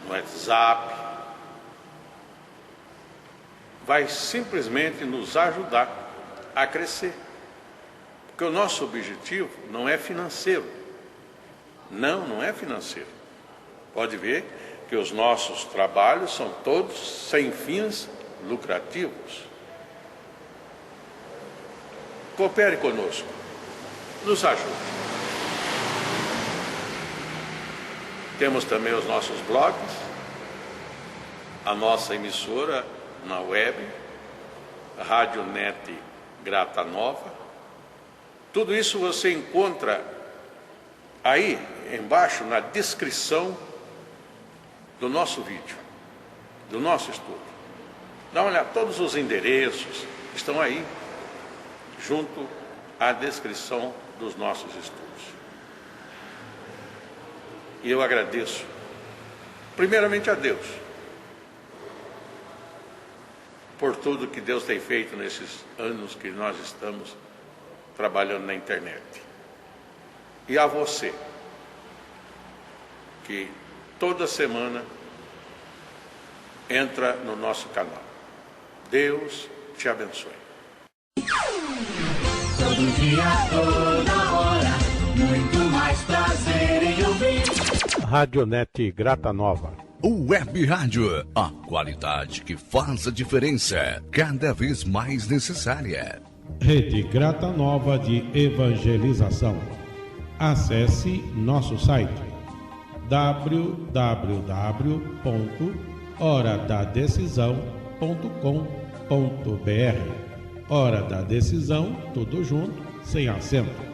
no WhatsApp. Vai simplesmente nos ajudar a crescer. Porque o nosso objetivo não é financeiro. Não é financeiro. Pode ver que os nossos trabalhos são todos sem fins lucrativos. Coopere conosco. Nos ajude. Temos também os nossos blogs, a nossa emissora na web, a Rádio Net Grata Nova. Tudo isso você encontra aí embaixo na descrição do nosso vídeo, do nosso estudo. Dá uma olhada, todos os endereços, estão aí, junto à descrição dos nossos estudos. E eu agradeço, primeiramente a Deus, por tudo que Deus tem feito nesses anos que nós estamos trabalhando na internet. E a você, que toda semana entra no nosso canal. Deus te abençoe. Todo dia, toda hora, muito mais prazer em ouvir. Radionet Grata Nova. Web Rádio, a qualidade que faz a diferença, cada vez mais necessária. Rede Grata Nova de Evangelização. Acesse nosso site www.horadadecisão.com.br. Hora da Decisão, tudo junto, sem acento.